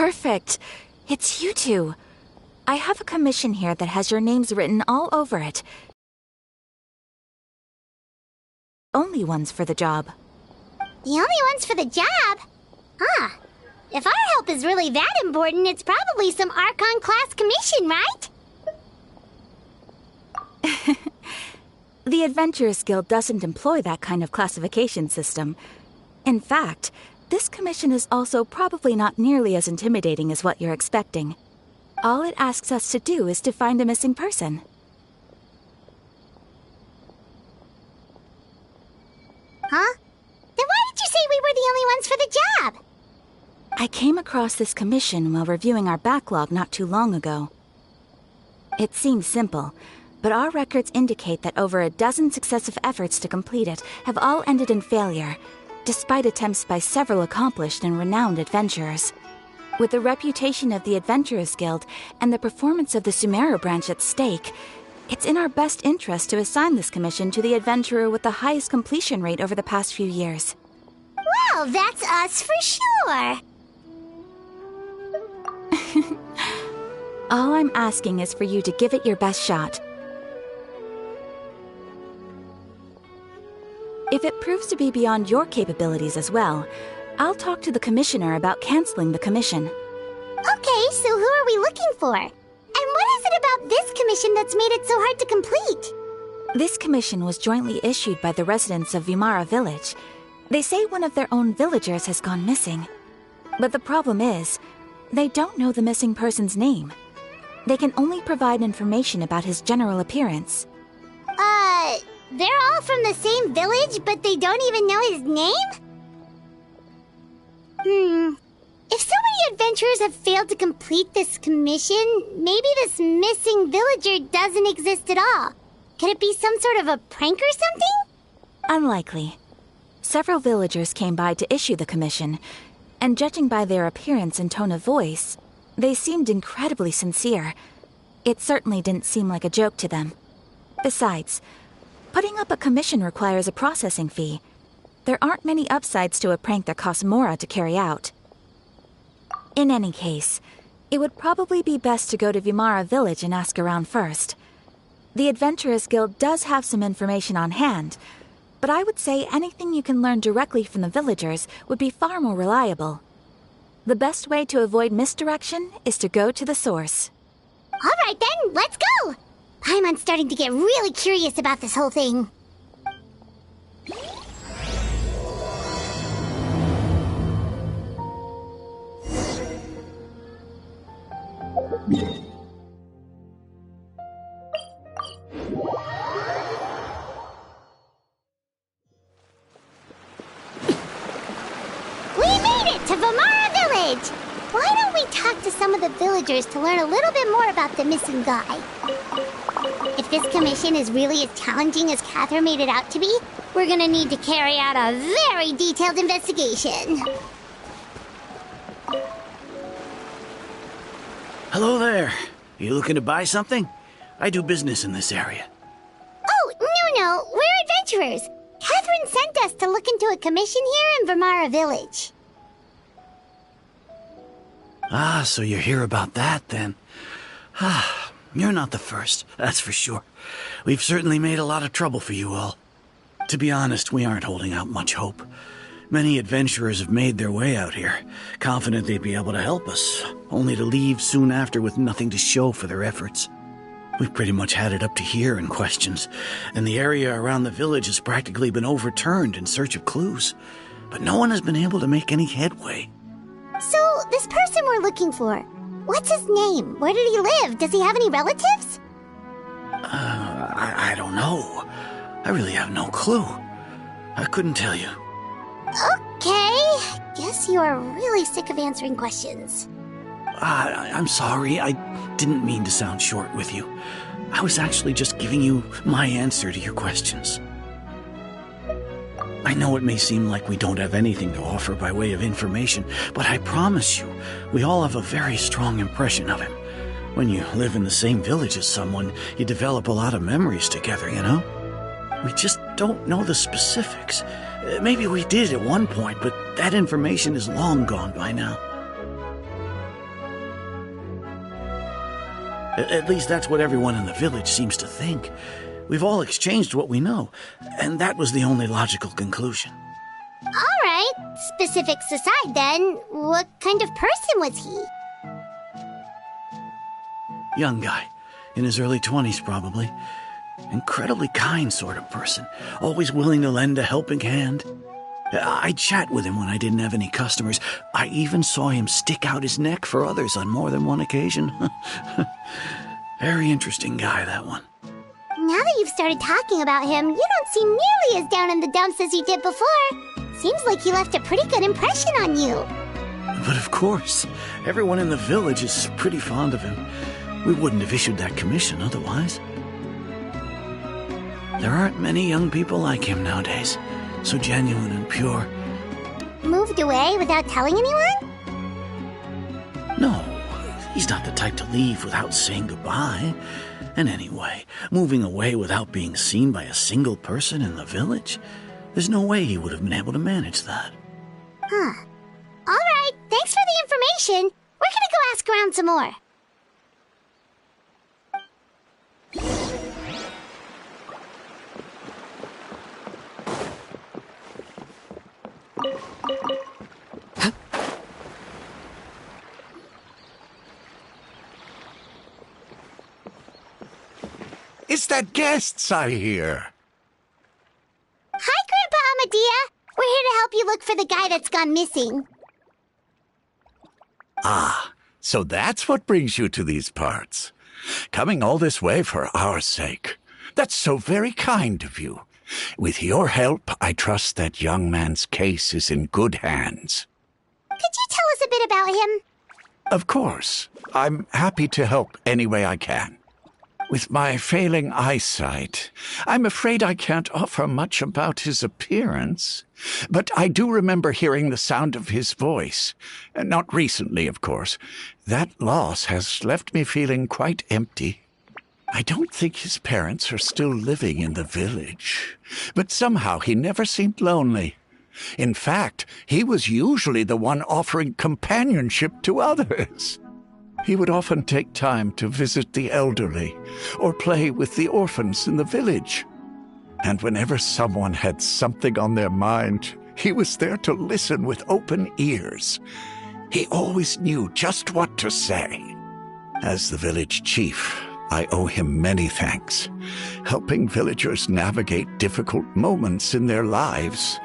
Perfect. It's you two. I have a commission here that has your names written all over it. Only ones for the job. The only ones for the job? Huh. If our help is really that important, it's probably some Archon class commission, right? The Adventurers Guild doesn't employ that kind of classification system. In fact, this commission is also probably not nearly as intimidating as what you're expecting. All it asks us to do is to find a missing person. Huh? Then why did you say we were the only ones for the job? I came across this commission while reviewing our backlog not too long ago. It seems simple, but our records indicate that over a dozen successive efforts to complete it have all ended in failure, despite attempts by several accomplished and renowned adventurers. With the reputation of the Adventurers Guild and the performance of the Sumeru branch at stake, it's in our best interest to assign this commission to the adventurer with the highest completion rate over the past few years. Well, that's us for sure! All I'm asking is for you to give it your best shot. If it proves to be beyond your capabilities as well, I'll talk to the commissioner about canceling the commission. Okay, so who are we looking for? And what is it about this commission that's made it so hard to complete? This commission was jointly issued by the residents of Vimara Village. They say one of their own villagers has gone missing. But the problem is, they don't know the missing person's name. They can only provide information about his general appearance. They're all from the same village, but they don't even know his name? If so many adventurers have failed to complete this commission, maybe this missing villager doesn't exist at all. Could it be some sort of a prank or something? Unlikely. Several villagers came by to issue the commission, and judging by their appearance and tone of voice, they seemed incredibly sincere. It certainly didn't seem like a joke to them. Besides, putting up a commission requires a processing fee. There aren't many upsides to a prank that costs Mora to carry out. In any case, it would probably be best to go to Vimara Village and ask around first. The Adventurers Guild does have some information on hand, but I would say anything you can learn directly from the villagers would be far more reliable. The best way to avoid misdirection is to go to the source. All right then, let's go! Paimon's starting to get really curious about this whole thing. We made it to Vimara Village! Why don't we talk to some of the villagers to learn a little bit more about the missing guy? If this commission is really as challenging as Catherine made it out to be, we're gonna need to carry out a very detailed investigation. Hello there. You looking to buy something? I do business in this area. Oh, no, we're adventurers. Catherine sent us to look into a commission here in Vimara Village. Ah, so you're here about that, then. Ah, you're not the first, that's for sure. We've certainly made a lot of trouble for you all. To be honest, we aren't holding out much hope. Many adventurers have made their way out here, confident they'd be able to help us, only to leave soon after with nothing to show for their efforts. We've pretty much had it up to here in questions, and the area around the village has practically been overturned in search of clues. But no one has been able to make any headway. So, this person we're looking for, what's his name? Where did he live? Does he have any relatives? I don't know. I really have no clue. I couldn't tell you. Okay, guess you are really sick of answering questions. I'm sorry, I didn't mean to sound short with you. I was actually just giving you my answer to your questions. I know it may seem like we don't have anything to offer by way of information, but I promise you, we all have a very strong impression of him. When you live in the same village as someone, you develop a lot of memories together, you know? We just don't know the specifics. Maybe we did at one point, but that information is long gone by now. At least that's what everyone in the village seems to think. We've all exchanged what we know, and that was the only logical conclusion. All right, specifics aside then, what kind of person was he? Young guy, in his early 20s probably. Incredibly kind sort of person, always willing to lend a helping hand. I'd chat with him when I didn't have any customers. I even saw him stick out his neck for others on more than one occasion. Very interesting guy, that one. Now that you've started talking about him, you don't seem nearly as down in the dumps as you did before. Seems like he left a pretty good impression on you. But of course, everyone in the village is pretty fond of him. We wouldn't have issued that commission otherwise. There aren't many young people like him nowadays, so genuine and pure. Moved away without telling anyone? No, he's not the type to leave without saying goodbye. And anyway, moving away without being seen by a single person in the village? There's no way he would have been able to manage that. Huh. All right, thanks for the information. We're gonna go ask around some more. It's that guests I hear. Hi, Grandpa Amadea. We're here to help you look for the guy that's gone missing. Ah, so that's what brings you to these parts. Coming all this way for our sake. That's so very kind of you. With your help, I trust that young man's case is in good hands. Could you tell us a bit about him? Of course. I'm happy to help any way I can. With my failing eyesight, I'm afraid I can't offer much about his appearance. But I do remember hearing the sound of his voice. Not recently, of course. That loss has left me feeling quite empty. I don't think his parents are still living in the village. But somehow he never seemed lonely. In fact, he was usually the one offering companionship to others. He would often take time to visit the elderly or play with the orphans in the village. And whenever someone had something on their mind, he was there to listen with open ears. He always knew just what to say. As the village chief, I owe him many thanks. Helping villagers navigate difficult moments in their lives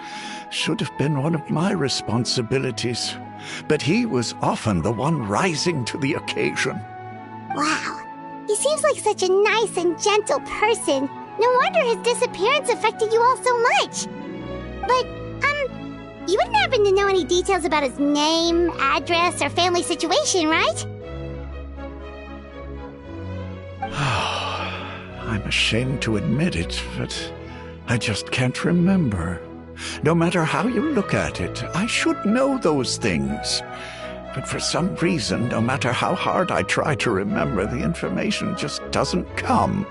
should have been one of my responsibilities. But he was often the one rising to the occasion. Wow, he seems like such a nice and gentle person. No wonder his disappearance affected you all so much. But, you wouldn't happen to know any details about his name, address, or family situation, right? I'm ashamed to admit it, but I just can't remember. No matter how you look at it, I should know those things. But for some reason, no matter how hard I try to remember, the information just doesn't come.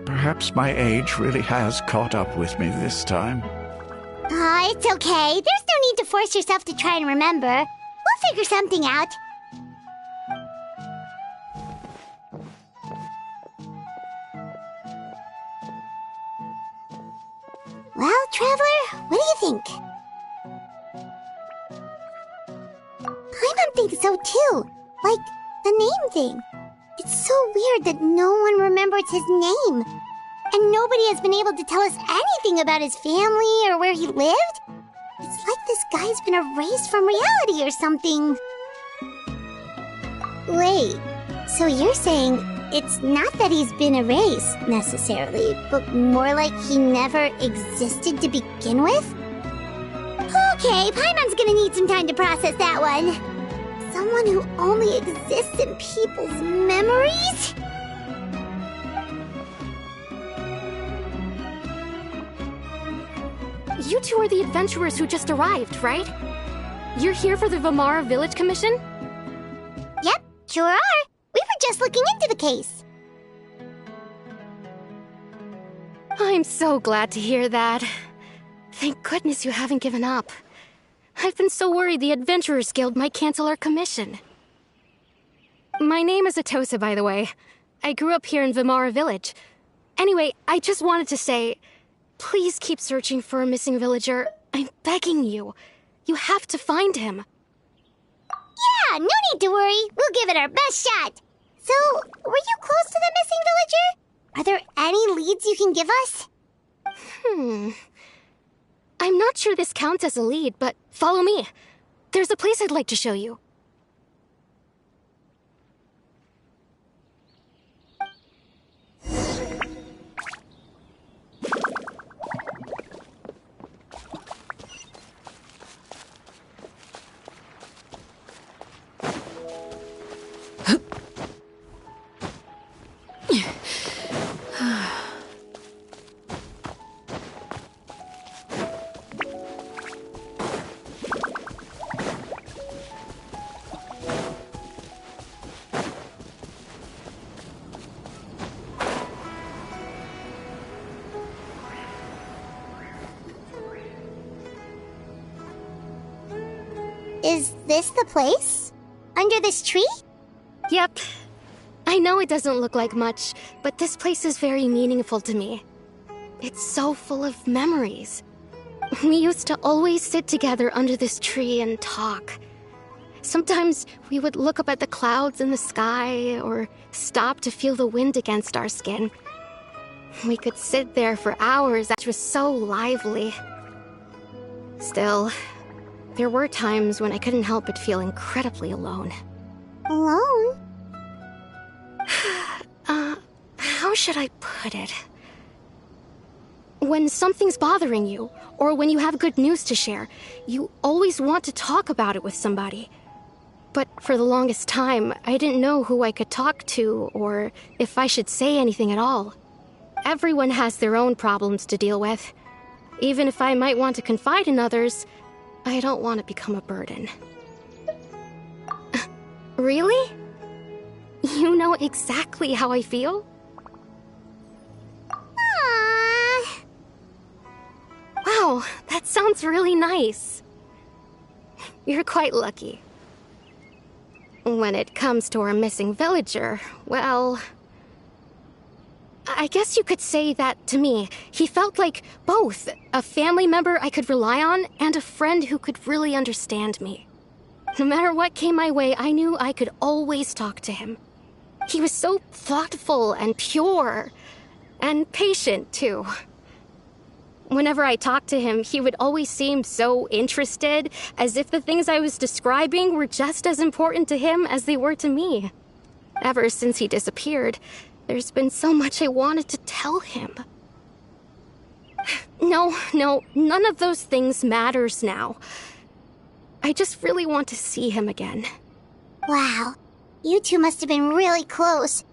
Perhaps my age really has caught up with me this time. It's okay. There's no need to force yourself to try and remember. We'll figure something out. Well, Traveler, what do you think? Paimon thinks so too. Like, the name thing. It's so weird that no one remembers his name. And nobody has been able to tell us anything about his family or where he lived. It's like this guy's been erased from reality or something. Wait, so you're saying it's not that he's been erased, necessarily, but more like he never existed to begin with? Okay, Paimon's gonna need some time to process that one. Someone who only exists in people's memories? You two are the adventurers who just arrived, right? You're here for the Vamara Village Commission? Yep, sure are. We were just looking into the case. I'm so glad to hear that. Thank goodness you haven't given up. I've been so worried the Adventurers Guild might cancel our commission. My name is Atosa, by the way. I grew up here in Vimara Village. Anyway, I just wanted to say, please keep searching for a missing villager. I'm begging you. You have to find him. Yeah, no need to worry. We'll give it our best shot. So, were you close to the missing villager? Are there any leads you can give us? I'm not sure this counts as a lead, but follow me. There's a place I'd like to show you. Is this the place? Under this tree? Yep. I know it doesn't look like much, but this place is very meaningful to me. It's so full of memories. We used to always sit together under this tree and talk. Sometimes we would look up at the clouds in the sky, or stop to feel the wind against our skin. We could sit there for hours. It was so lively. Still, there were times when I couldn't help but feel incredibly alone. Alone? How should I put it? When something's bothering you, or when you have good news to share, you always want to talk about it with somebody. But for the longest time, I didn't know who I could talk to, or if I should say anything at all. Everyone has their own problems to deal with. Even if I might want to confide in others, I don't want to become a burden. Really? You know exactly how I feel? Aww. Wow, that sounds really nice. You're quite lucky. When it comes to our missing villager, well, I guess you could say that to me. He felt like both a family member I could rely on and a friend who could really understand me. No matter what came my way, I knew I could always talk to him. He was so thoughtful and pure, and patient, too. Whenever I talked to him, he would always seem so interested, as if the things I was describing were just as important to him as they were to me. Ever since he disappeared, there's been so much I wanted to tell him. No, none of those things matters now. I just really want to see him again. Wow. You two must have been really close.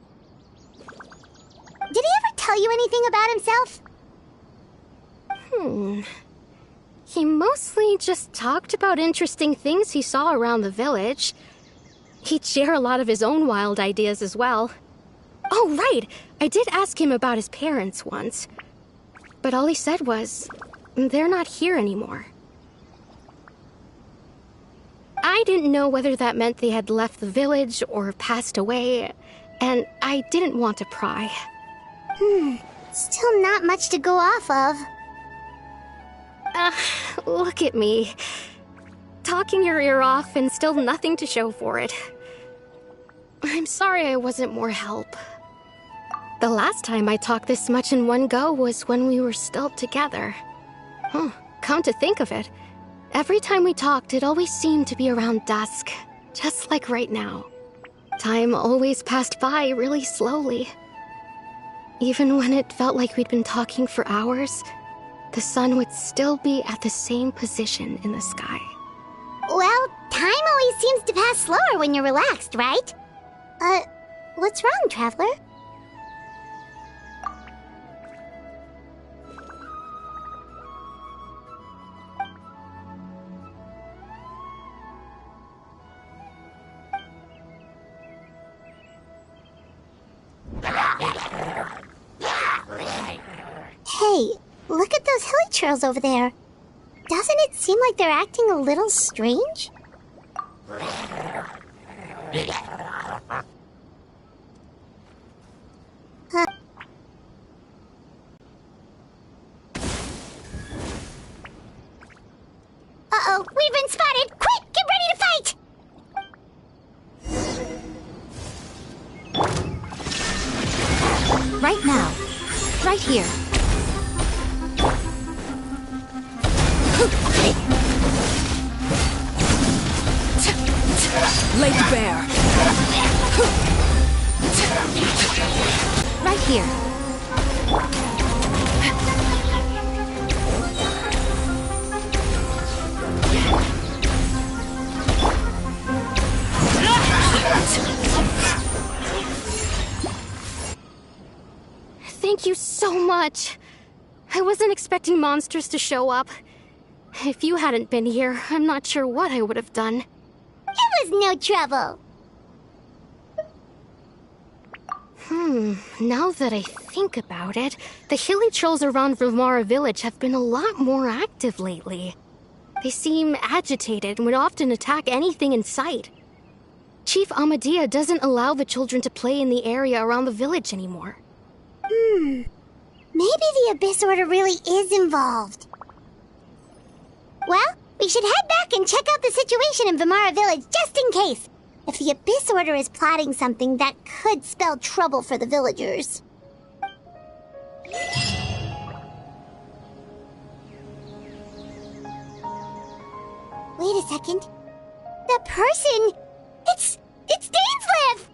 Did he ever tell you anything about himself? He mostly just talked about interesting things he saw around the village. He'd share a lot of his own wild ideas as well. Oh, right! I did ask him about his parents once. But all he said was, they're not here anymore. I didn't know whether that meant they had left the village or passed away, and I didn't want to pry. Still not much to go off of. Look at me. Talking your ear off and still nothing to show for it. I'm sorry I wasn't more help. The last time I talked this much in one go was when we were still together. Come to think of it, every time we talked, it always seemed to be around dusk, just like right now. Time always passed by really slowly. Even when it felt like we'd been talking for hours, the sun would still be at the same position in the sky. Well, time always seems to pass slower when you're relaxed, right? What's wrong, Traveler? Hey, look at those hilly trails over there. Doesn't it seem like they're acting a little strange? Uh-oh, we've been spotted! Quick, get ready to fight! Right now. Right here. Laid bare. Right here. Thank you so much. I wasn't expecting monsters to show up. If you hadn't been here, I'm not sure what I would have done. It was no trouble. Now that I think about it, the hilly trolls around Vimara village have been a lot more active lately. They seem agitated and would often attack anything in sight. Chief Amadea doesn't allow the children to play in the area around the village anymore. Maybe the Abyss Order really is involved. Well, we should head back and check out the situation in Vimara village just in case. If the Abyss Order is plotting something, that could spell trouble for the villagers. Wait a second. That person... It's Dainsleif!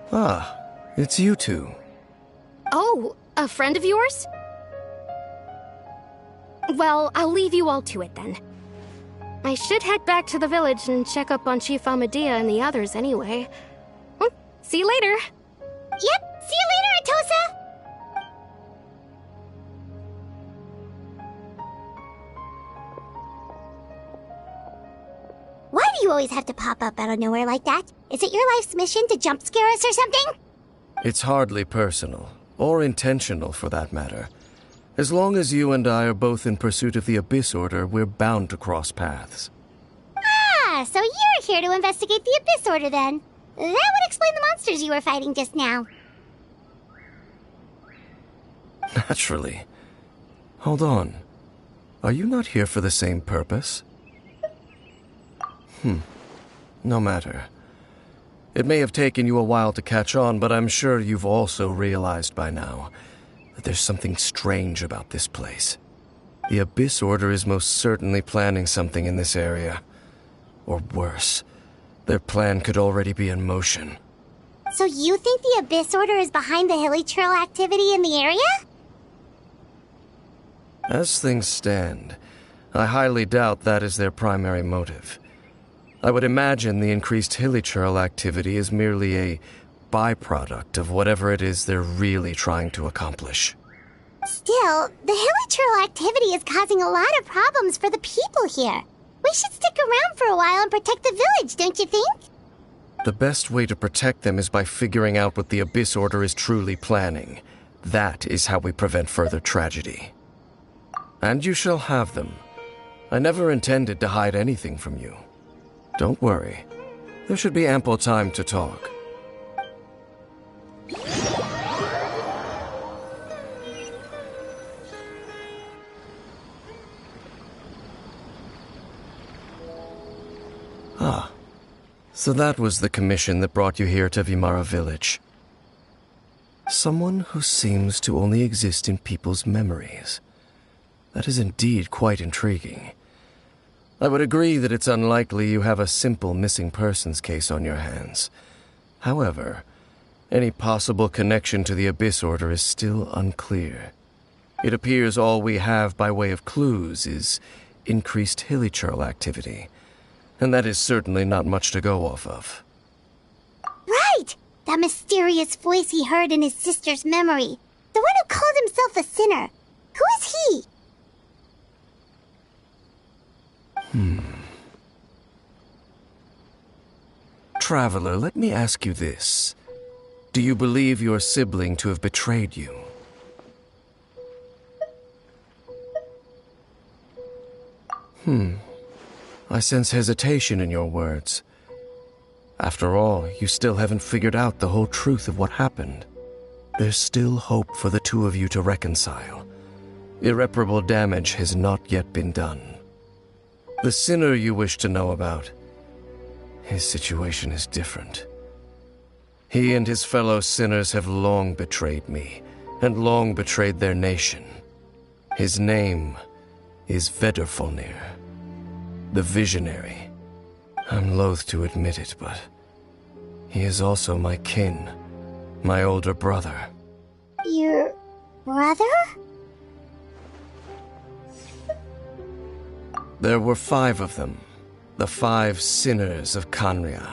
Ah, it's you two. Oh, a friend of yours? Well, I'll leave you all to it then. I should head back to the village and check up on Chief Amadea and the others anyway. Well, see you later. Yep, see you later, Atosa! Why do you always have to pop up out of nowhere like that? Is it your life's mission to jump scare us or something? It's hardly personal, or intentional for that matter. As long as you and I are both in pursuit of the Abyss Order, we're bound to cross paths. Ah, so you're here to investigate the Abyss Order then. That would explain the monsters you were fighting just now. Naturally. Hold on. Are you not here for the same purpose? No matter. It may have taken you a while to catch on, but I'm sure you've also realized by now that there's something strange about this place. The Abyss Order is most certainly planning something in this area. Or worse, their plan could already be in motion. So you think the Abyss Order is behind the hilly trail activity in the area? As things stand, I highly doubt that is their primary motive. I would imagine the increased hilly trail activity is merely a byproduct of whatever it is they're really trying to accomplish. Still, the hilly trail activity is causing a lot of problems for the people here. We should stick around for a while and protect the village, don't you think? The best way to protect them is by figuring out what the Abyss Order is truly planning. That is how we prevent further tragedy. And you shall have them. I never intended to hide anything from you. Don't worry. There should be ample time to talk. Ah. So that was the commission that brought you here to Vimara village. Someone who seems to only exist in people's memories. That is indeed quite intriguing. I would agree that it's unlikely you have a simple missing persons case on your hands. However, any possible connection to the Abyss Order is still unclear. It appears all we have by way of clues is increased hilly trail activity, and that is certainly not much to go off of. Right! That mysterious voice he heard in his sister's memory. The one who called himself a sinner. Who is he? Traveler, let me ask you this. Do you believe your sibling to have betrayed you? I sense hesitation in your words. After all, you still haven't figured out the whole truth of what happened. There's still hope for the two of you to reconcile. Irreparable damage has not yet been done. The sinner you wish to know about, his situation is different. He and his fellow sinners have long betrayed me, and long betrayed their nation. His name is Vedrfolnir, the Visionary. I'm loath to admit it, but he is also my kin, my older brother. Your brother? There were 5 of them, the 5 sinners of Khanria.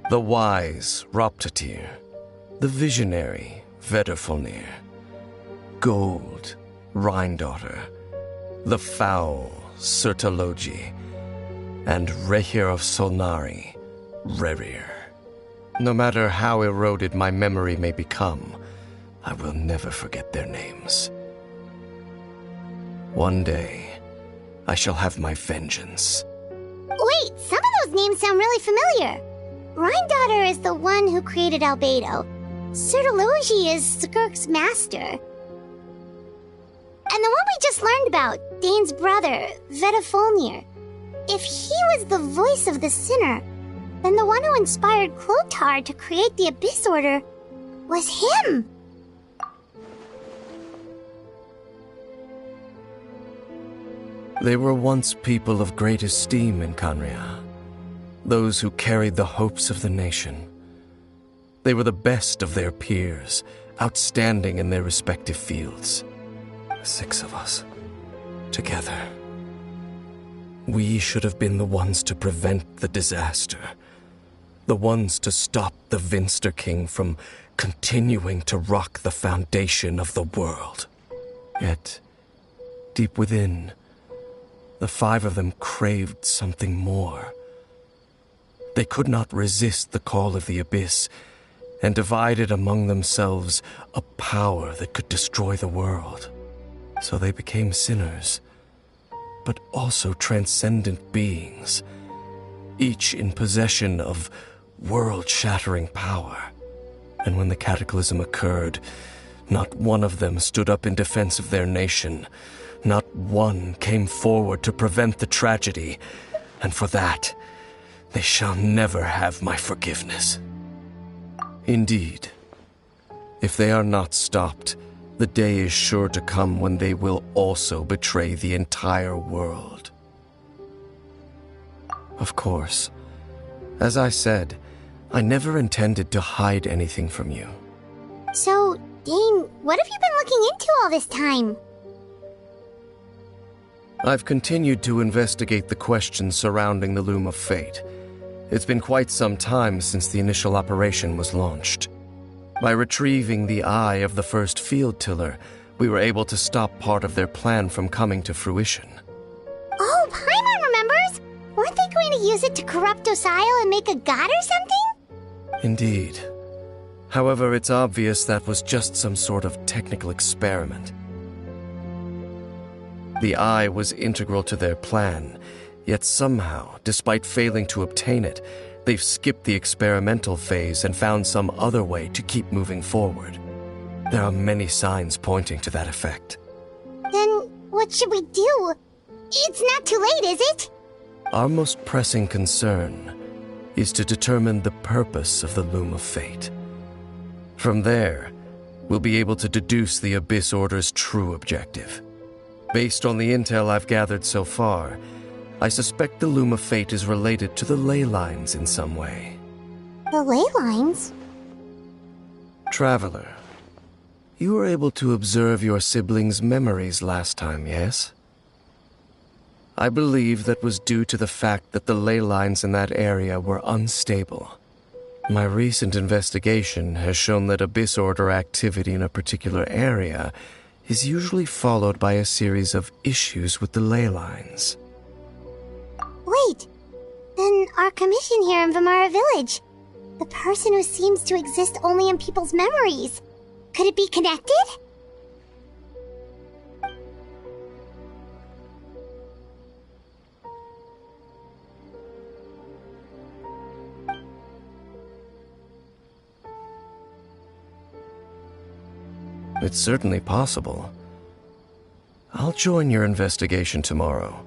The wise Roptatir, the visionary Vedrfolnir, Gold Rhine-daughter, the foul Sertalogi, and Rehir of Solnari, Rerir. No matter how eroded my memory may become, I will never forget their names. One day, I shall have my vengeance. Wait, some of those names sound really familiar. Rhine-daughter is the one who created Albedo. Sertalogi is Skirk's master. And the one we just learned about, Dane's brother, Vedrfolnir. If he was the voice of the sinner, then the one who inspired Clothar to create the Abyss Order was him. They were once people of great esteem in Khanria. Those who carried the hopes of the nation. They were the best of their peers, outstanding in their respective fields. 6 of us, together. We should have been the ones to prevent the disaster. The ones to stop the Vinster King from continuing to rock the foundation of the world. Yet, deep within, the 5 of them craved something more. They could not resist the call of the Abyss, and divided among themselves a power that could destroy the world. So they became sinners, but also transcendent beings, each in possession of world-shattering power. And when the cataclysm occurred, not one of them stood up in defense of their nation. Not one came forward to prevent the tragedy, and for that, they shall never have my forgiveness. Indeed, if they are not stopped, the day is sure to come when they will also betray the entire world. Of course, as I said, I never intended to hide anything from you. So, Dane, what have you been looking into all this time? I've continued to investigate the questions surrounding the Loom of Fate. It's been quite some time since the initial operation was launched. By retrieving the eye of the first field tiller, we were able to stop part of their plan from coming to fruition. Oh, Paimon remembers! Weren't they going to use it to corrupt Osial and make a god or something? Indeed. However, it's obvious that was just some sort of technical experiment. The eye was integral to their plan, yet somehow, despite failing to obtain it, they've skipped the experimental phase and found some other way to keep moving forward. There are many signs pointing to that effect. Then what should we do? It's not too late, is it? Our most pressing concern is to determine the purpose of the Loom of Fate. From there, we'll be able to deduce the Abyss Order's true objective. Based on the intel I've gathered so far, I suspect the Loom of Fate is related to the ley lines in some way. The ley lines? Traveler, you were able to observe your siblings' memories last time, yes? I believe that was due to the fact that the ley lines in that area were unstable. My recent investigation has shown that Abyss Order activity in a particular area is usually followed by a series of issues with the ley lines. Wait, then our commission here in Vimara Village, the person who seems to exist only in people's memories, could it be connected? It's certainly possible. I'll join your investigation tomorrow.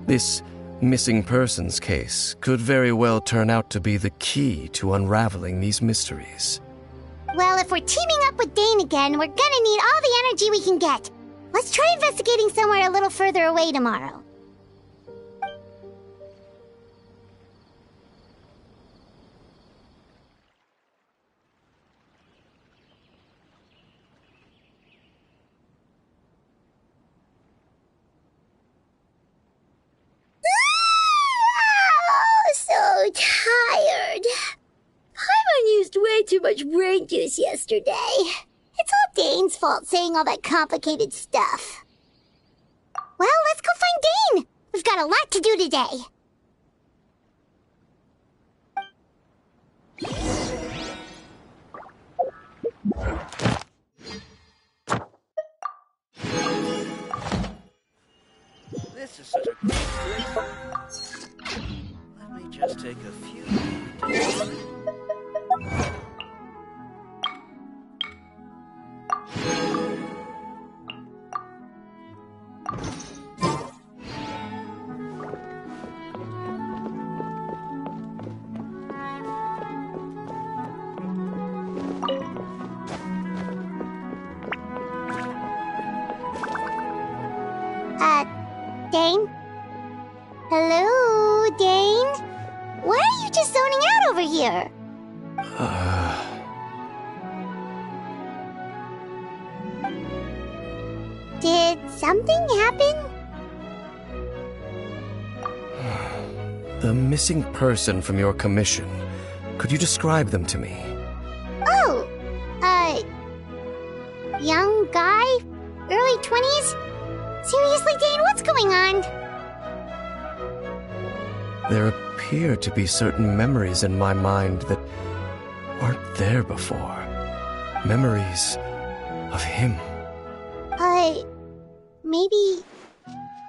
This missing persons case could very well turn out to be the key to unraveling these mysteries. Well, if we're teaming up with Dane again, we're gonna need all the energy we can get. Let's try investigating somewhere a little further away tomorrow. So tired. Paimon used way too much brain juice yesterday. It's all Dane's fault saying all that complicated stuff. Well, let's go find Dane. We've got a lot to do today. This is such a great place. Let me just take a few minutes. Dane? Hello, Dane? Why are you just zoning out over here? Did something happen? The missing person from your commission. Could you describe them to me? Oh, young guy? Early 20s? Seriously, Dane, what's going on? There appear to be certain memories in my mind that aren't there before. Memories of him.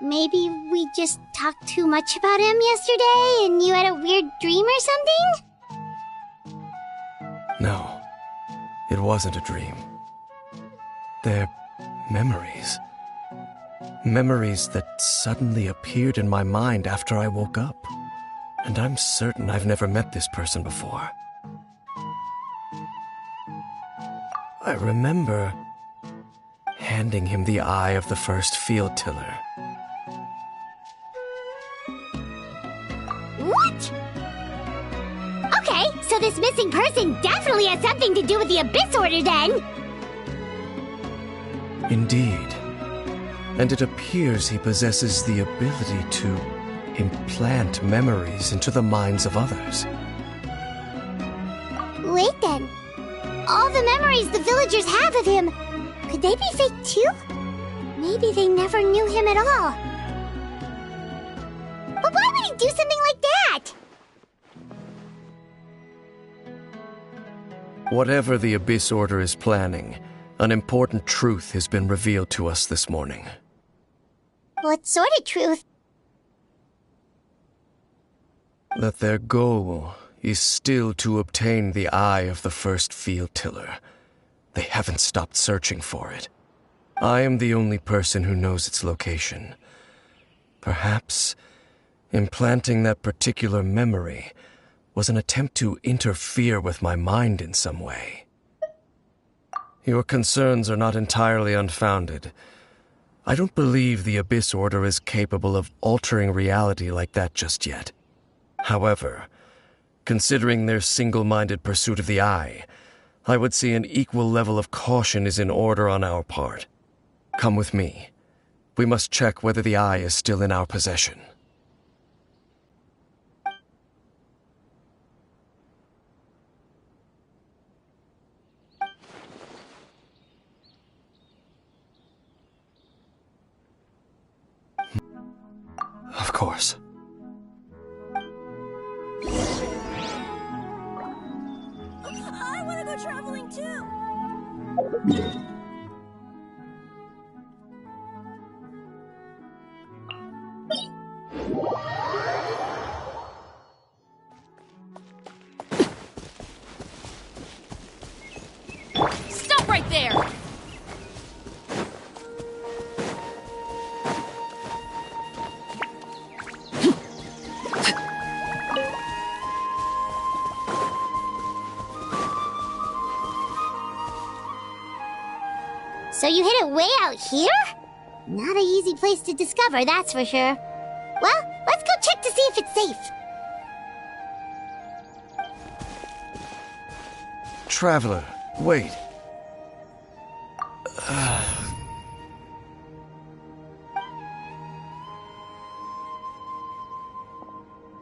Maybe we just talked too much about him yesterday and you had a weird dream or something? No, it wasn't a dream. They're memories. Memories that suddenly appeared in my mind after I woke up. And I'm certain I've never met this person before. I remember handing him the eye of the first field tiller. What? Okay, so this missing person definitely has something to do with the Abyss Order then! Indeed. And it appears he possesses the ability to implant memories into the minds of others. Wait then. All the memories the villagers have of him, could they be fake too? Maybe they never knew him at all. But why would he do something like that? Whatever the Abyss Order is planning, an important truth has been revealed to us this morning. What sort of truth? That their goal is still to obtain the eye of the first field tiller. They haven't stopped searching for it. I am the only person who knows its location. Perhaps implanting that particular memory was an attempt to interfere with my mind in some way. Your concerns are not entirely unfounded. I don't believe the Abyss Order is capable of altering reality like that just yet. However, considering their single-minded pursuit of the eye, I would say an equal level of caution is in order on our part. Come with me. We must check whether the eye is still in our possession. Of course. I want to go traveling too. Stop right there! So you hid it way out here? Not an easy place to discover, that's for sure. Well, let's go check to see if it's safe. Traveler, wait.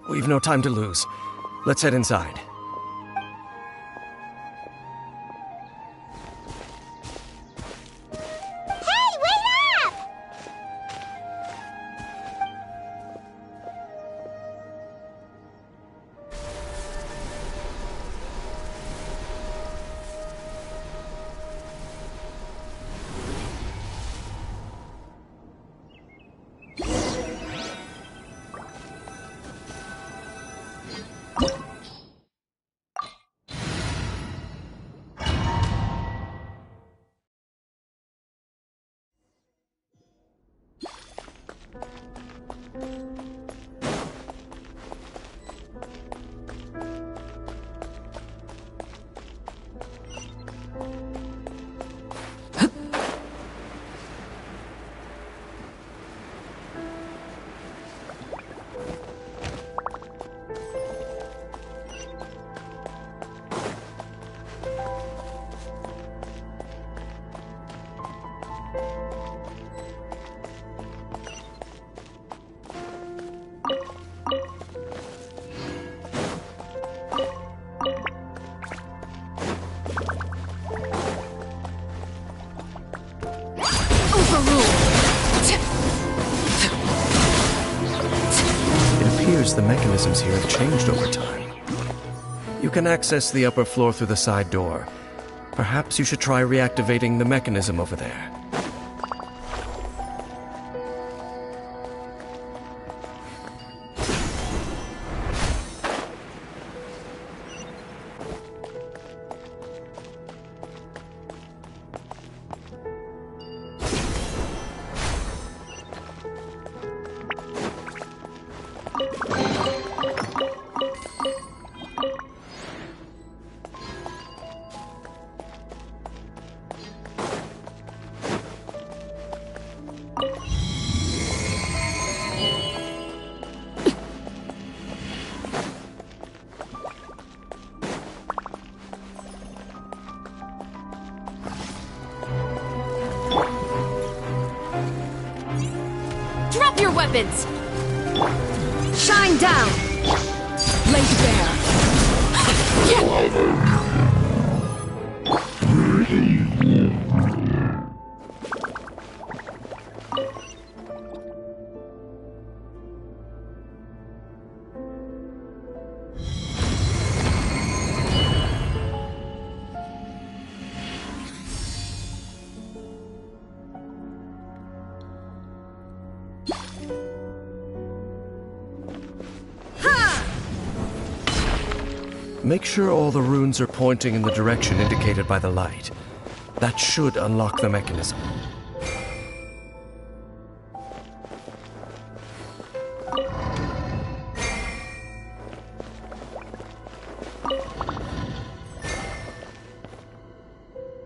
We've no time to lose. Let's head inside. Hey, wait up! The mechanisms here have changed over time. You can access the upper floor through the side door. Perhaps you should try reactivating the mechanism over there. Drop your weapons! Shine down! Lay bare! Make sure all the runes are pointing in the direction indicated by the light. That should unlock the mechanism.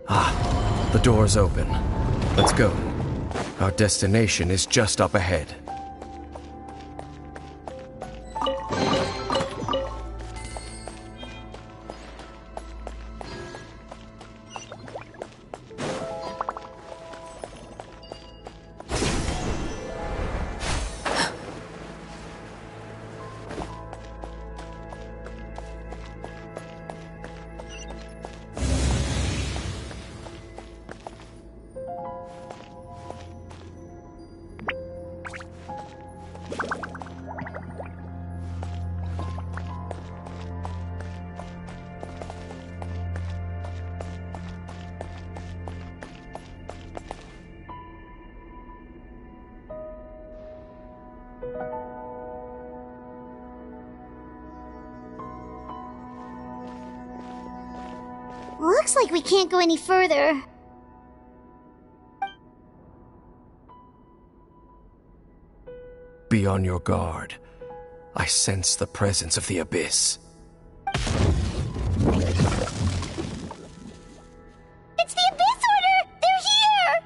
Ah, the door's open. Let's go. Our destination is just up ahead. Looks like we can't go any further. Be on your guard. I sense the presence of the Abyss. It's the Abyss Order! They're here!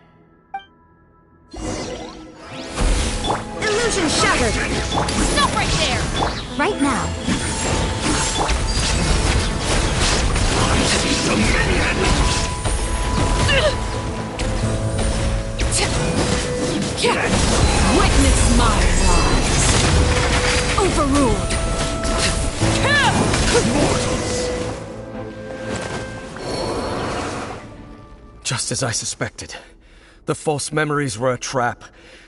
Just as I suspected. The false memories were a trap.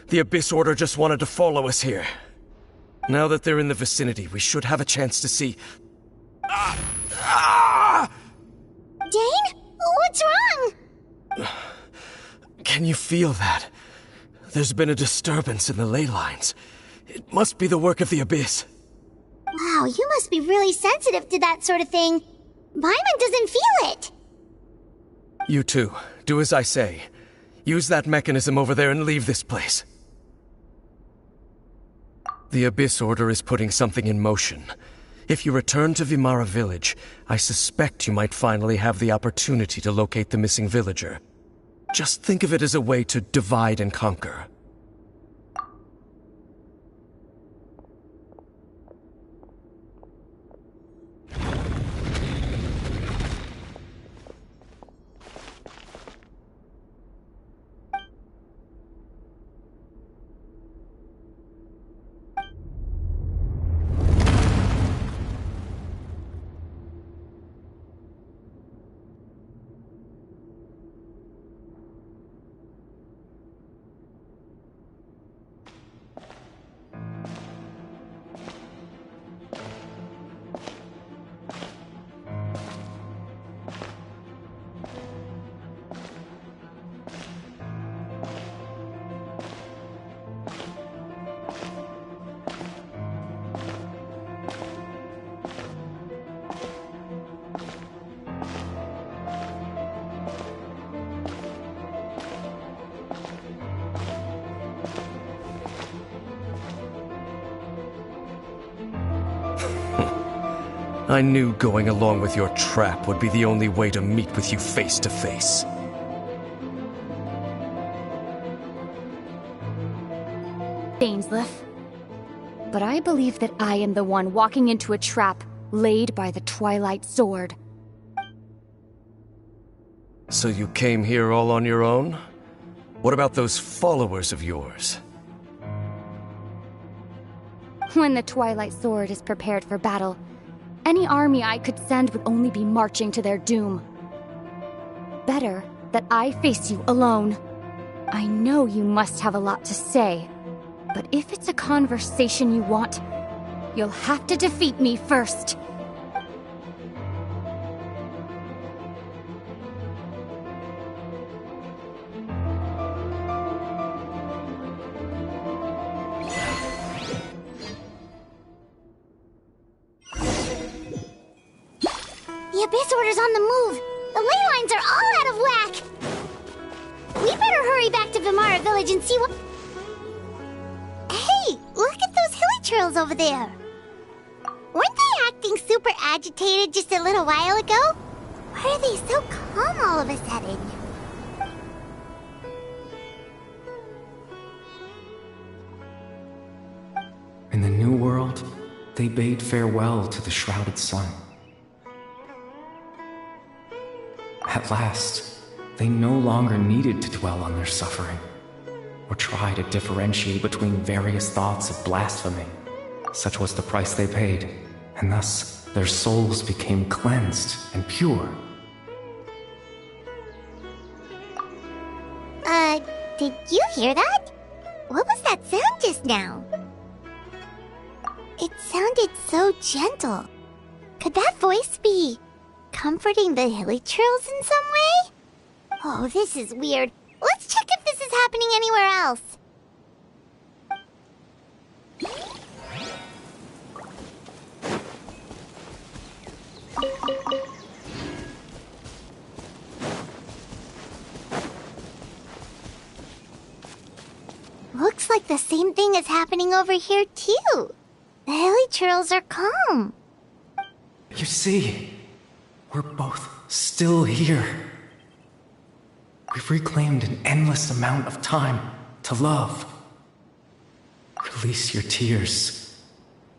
The Abyss Order just wanted to follow us here. Now that they're in the vicinity, we should have a chance to see... Dane? What's wrong? Can you feel that? There's been a disturbance in the ley lines. It must be the work of the Abyss. Wow, you must be really sensitive to that sort of thing. Paimon doesn't feel it. You too. Do as I say. Use that mechanism over there and leave this place. The Abyss Order is putting something in motion. If you return to Vimara Village, I suspect you might finally have the opportunity to locate the missing villager. Just think of it as a way to divide and conquer. I knew going along with your trap would be the only way to meet with you face to face. Dainsleif. But I believe that I am the one walking into a trap laid by the Twilight Sword. So you came here all on your own? What about those followers of yours? When the Twilight Sword is prepared for battle, any army I could send would only be marching to their doom. Better that I face you alone. I know you must have a lot to say, but if it's a conversation you want, you'll have to defeat me first. The Abyss Order's on the move. The ley lines are all out of whack. We better hurry back to Vimara Village and see what... Hey, look at those hilly churls over there. Weren't they acting super agitated just a little while ago? Why are they so calm all of a sudden? In the New World, they bade farewell to the shrouded sun. At last, they no longer needed to dwell on their suffering, or try to differentiate between various thoughts of blasphemy. Such was the price they paid, and thus their souls became cleansed and pure. Did you hear that? What was that sound just now? It sounded so gentle. Could that voice be comforting the hilly churls in some way? Oh, this is weird. Let's check if this is happening anywhere else. Looks like the same thing is happening over here too. The hilly churls are calm. You see, we're both still here. We've reclaimed an endless amount of time to love. Release your tears.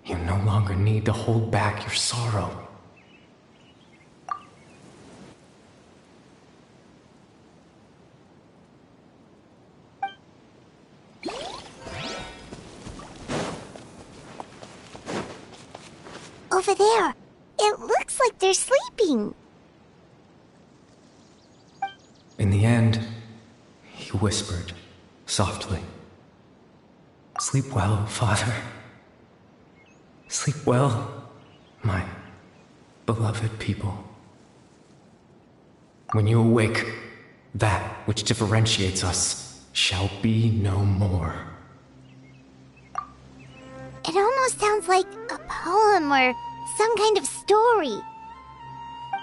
You no longer need to hold back your sorrow. Over there. It looks like they're sleeping. In the end, he whispered, softly, "Sleep well, Father. Sleep well, my beloved people. When you awake, that which differentiates us shall be no more." It almost sounds like a poem or some kind of story.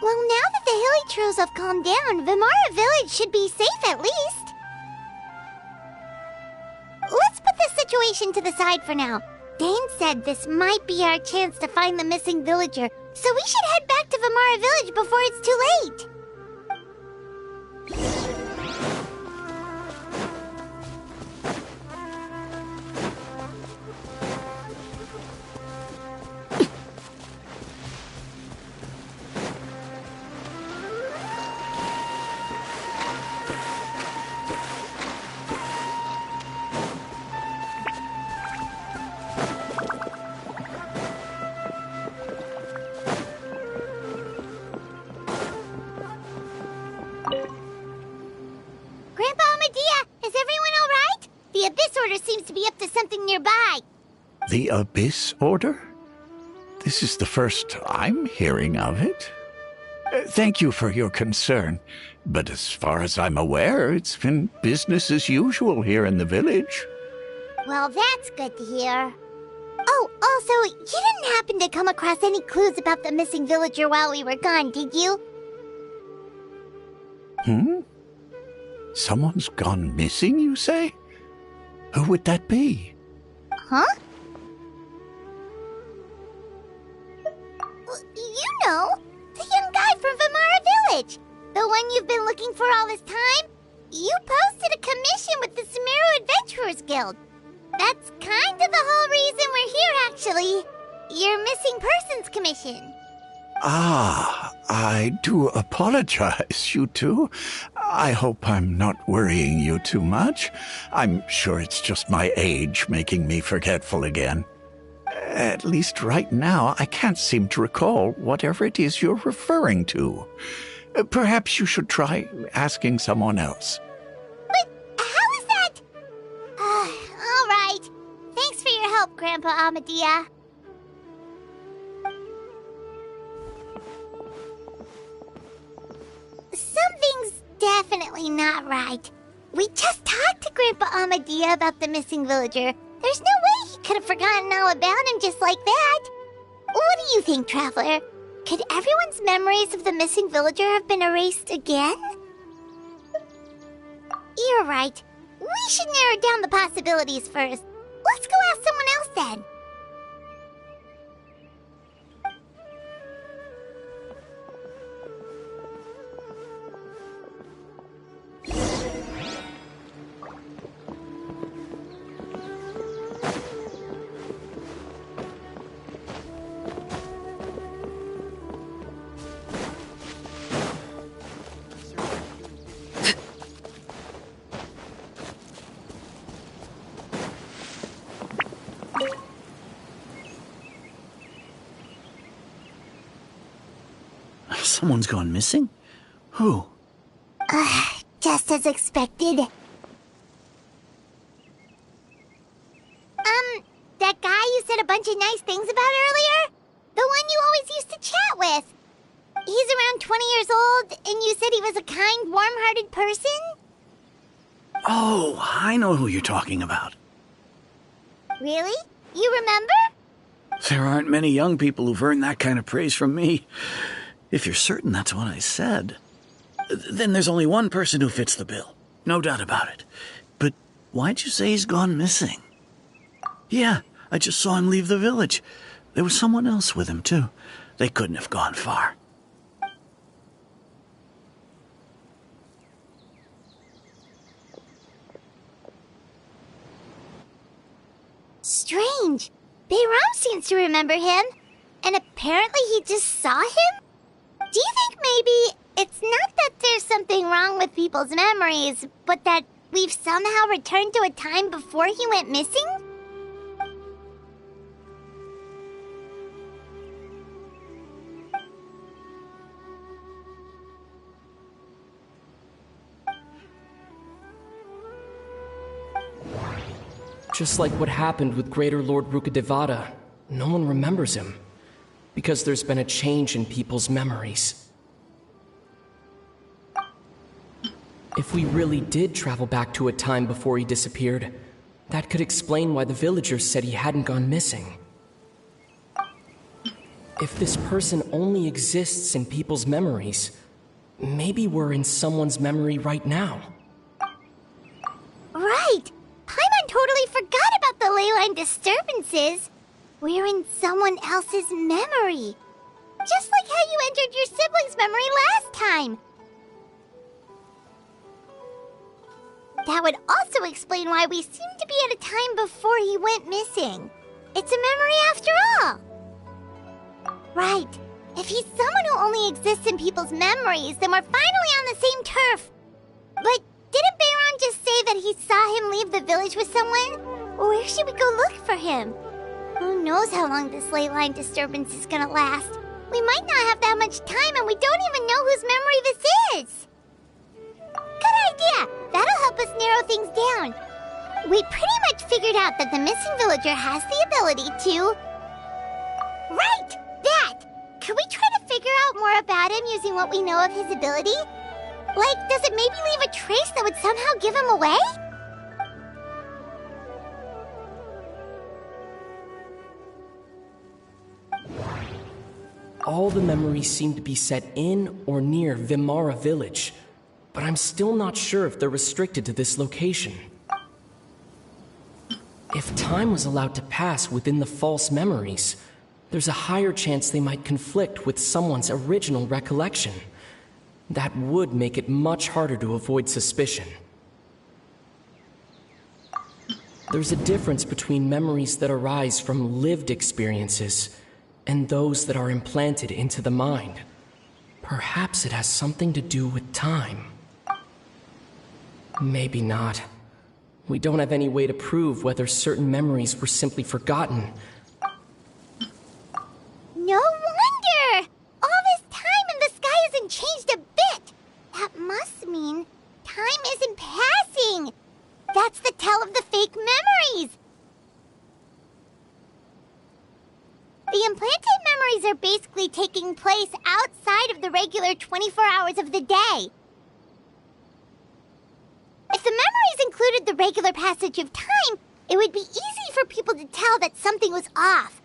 Well, now that the Hilly have calmed down, Vimara Village should be safe at least. Let's put this situation to the side for now. Dane said this might be our chance to find the missing villager, so we should head back to Vimara Village before it's too late. Grandpa Amadea, is everyone all right? The Abyss Order seems to be up to something nearby. The Abyss Order? This is the first I'm hearing of it. Thank you for your concern, but as far as I'm aware, it's been business as usual here in the village. Well, that's good to hear. Oh, also, you didn't happen to come across any clues about the missing villager while we were gone, did you? Someone's gone missing, you say? Who would that be? Huh? Well, you know, the young guy from Vimara Village. The one you've been looking for all this time. You posted a commission with the Sumeru Adventurers Guild. That's kind of the whole reason we're here, actually. Your missing persons commission. Ah, I do apologize, you two. I hope I'm not worrying you too much. I'm sure it's just my age making me forgetful again. At least right now, I can't seem to recall whatever it is you're referring to. Perhaps you should try asking someone else. But how is that? All right. Thanks for your help, Grandpa Amadea. Something's definitely not right. We just talked to Grandpa Amadea about the missing villager. There's no way he could have forgotten all about him just like that. What do you think, Traveler? Could everyone's memories of the missing villager have been erased again? You're right. We should narrow down the possibilities first. Let's go ask someone else then. Someone's gone missing? Who? Just as expected. That guy you said a bunch of nice things about earlier? The one you always used to chat with. He's around 20 years old, and you said he was a kind, warm-hearted person? Oh, I know who you're talking about. Really? You remember? There aren't many young people who've earned that kind of praise from me. If you're certain that's what I said, then there's only one person who fits the bill. No doubt about it. But why'd you say he's gone missing? Yeah, I just saw him leave the village. There was someone else with him, too. They couldn't have gone far. Strange. Bayram seems to remember him. And apparently he just saw him? Do you think maybe it's not that there's something wrong with people's memories, but that we've somehow returned to a time before he went missing? Just like what happened with Greater Lord Rukadevada, no one remembers him. Because there's been a change in people's memories. If we really did travel back to a time before he disappeared, that could explain why the villagers said he hadn't gone missing. If this person only exists in people's memories, maybe we're in someone's memory right now. Right! Paimon totally forgot about the ley line disturbances. We're in someone else's memory. Just like how you entered your sibling's memory last time. That would also explain why we seem to be at a time before he went missing. It's a memory after all. Right. If he's someone who only exists in people's memories, then we're finally on the same turf. But didn't Bayron just say that he saw him leave the village with someone? Where should we go look for him? Who knows how long this ley line disturbance is gonna last? We might not have that much time, and we don't even know whose memory this is. Good idea! That'll help us narrow things down. We pretty much figured out that the missing villager has the ability to... Right! That! Could we try to figure out more about him using what we know of his ability? Like, does it maybe leave a trace that would somehow give him away? All the memories seem to be set in or near Vimara village, but I'm still not sure if they're restricted to this location. If time was allowed to pass within the false memories, there's a higher chance they might conflict with someone's original recollection. That would make it much harder to avoid suspicion. There's a difference between memories that arise from lived experiences and those that are implanted into the mind. Perhaps it has something to do with time. Maybe not. We don't have any way to prove whether certain memories were simply forgotten. No wonder! All this time and the sky hasn't changed a bit! That must mean time isn't passing! That's the tell of the fake memories! The implanted memories are basically taking place outside of the regular 24 hours of the day. If the memories included the regular passage of time, it would be easy for people to tell that something was off.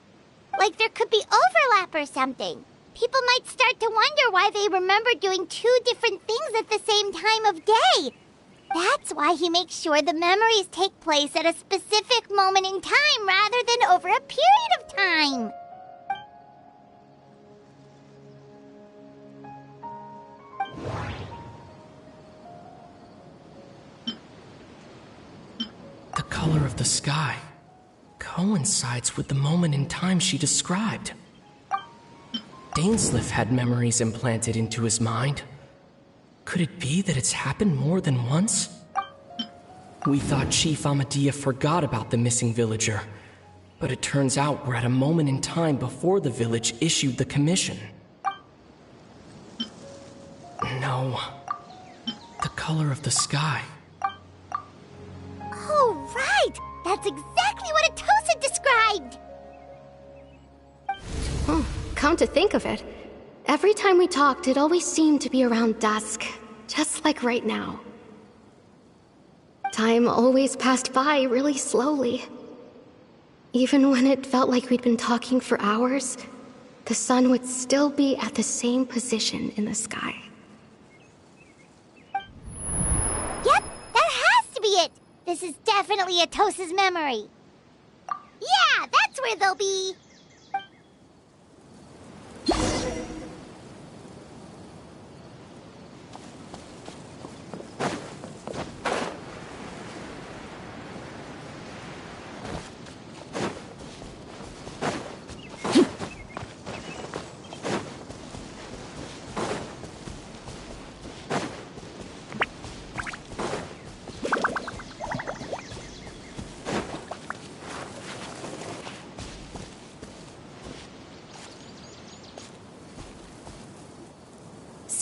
Like there could be overlap or something. People might start to wonder why they remember doing two different things at the same time of day. That's why he makes sure the memories take place at a specific moment in time rather than over a period of time. The color of the sky coincides with the moment in time she described. Dainsleif had memories implanted into his mind. Could it be that it's happened more than once? We thought Chief Amadia forgot about the missing villager, but it turns out we're at a moment in time before the village issued the commission. No. The color of the sky. Oh, right! That's exactly what Atosa described! Come to think of it, every time we talked, it always seemed to be around dusk, just like right now. Time always passed by really slowly. Even when it felt like we'd been talking for hours, the sun would still be at the same position in the sky. Yep, that has to be it! This is definitely Atosa's memory. Yeah, that's where they'll be!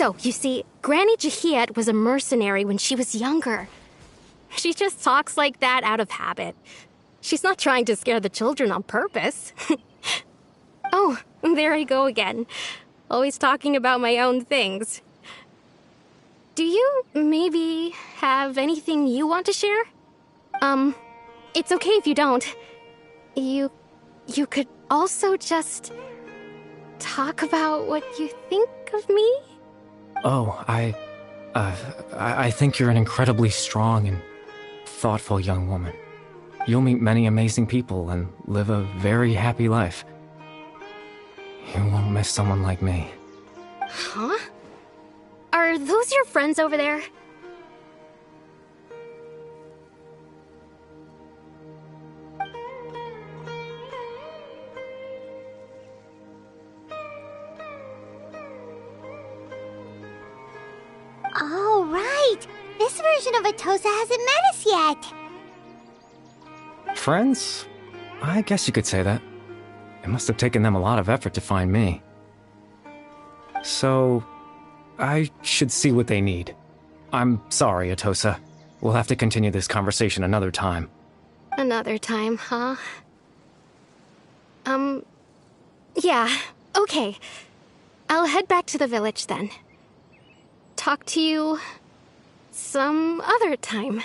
So, you see, Granny Jahiet was a mercenary when she was younger. She just talks like that out of habit. She's not trying to scare the children on purpose. Oh, there I go again. Always talking about my own things. Do you maybe have anything you want to share? It's okay if you don't. You could also just talk about what you think of me? Oh, I think you're an incredibly strong and thoughtful young woman. You'll meet many amazing people and live a very happy life. You won't miss someone like me. Huh? Are those your friends over there? Oh, right! This version of Atosa hasn't met us yet! Friends? I guess you could say that. It must have taken them a lot of effort to find me. So, I should see what they need. I'm sorry, Atosa. We'll have to continue this conversation another time. Another time, huh? Yeah, okay. I'll head back to the village then. Talk to you some other time.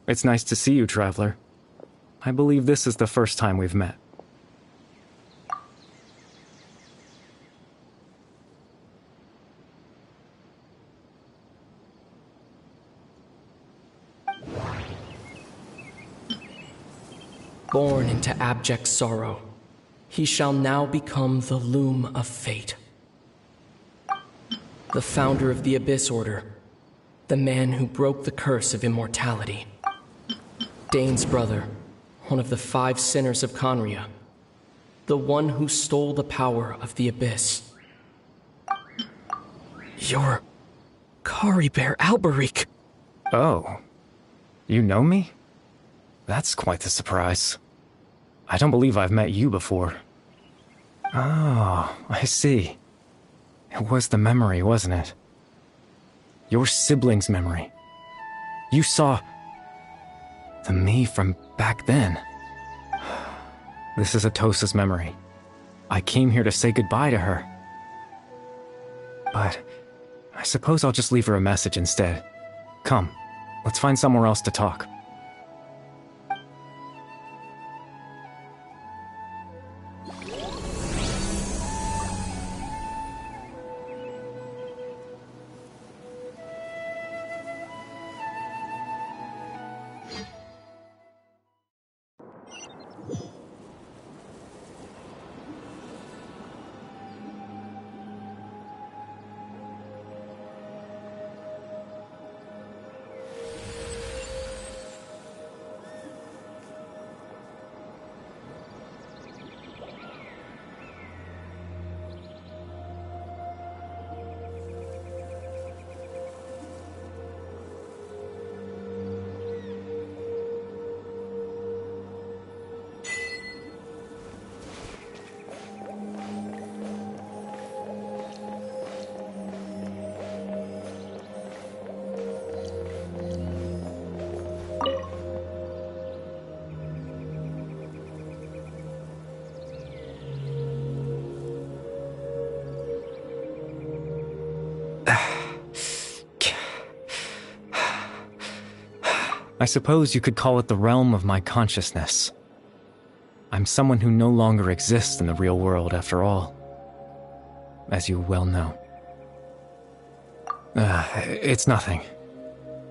It's nice to see you, Traveler. I believe this is the first time we've met. Born into abject sorrow, he shall now become the loom of fate. The founder of the Abyss Order, the man who broke the curse of immortality. Dane's brother, one of the 5 sinners of Conria, the one who stole the power of the Abyss. You're Kari Bear Alberic. Oh. You know me? That's quite the surprise. I don't believe I've met you before. Oh, I see. It was the memory, wasn't it? Your sibling's memory. You saw the me from back then. This is Atosa's memory. I came here to say goodbye to her. But I suppose I'll just leave her a message instead. Come, let's find somewhere else to talk. I suppose you could call it the realm of my consciousness. I'm someone who no longer exists in the real world, after all, as you well know. It's nothing.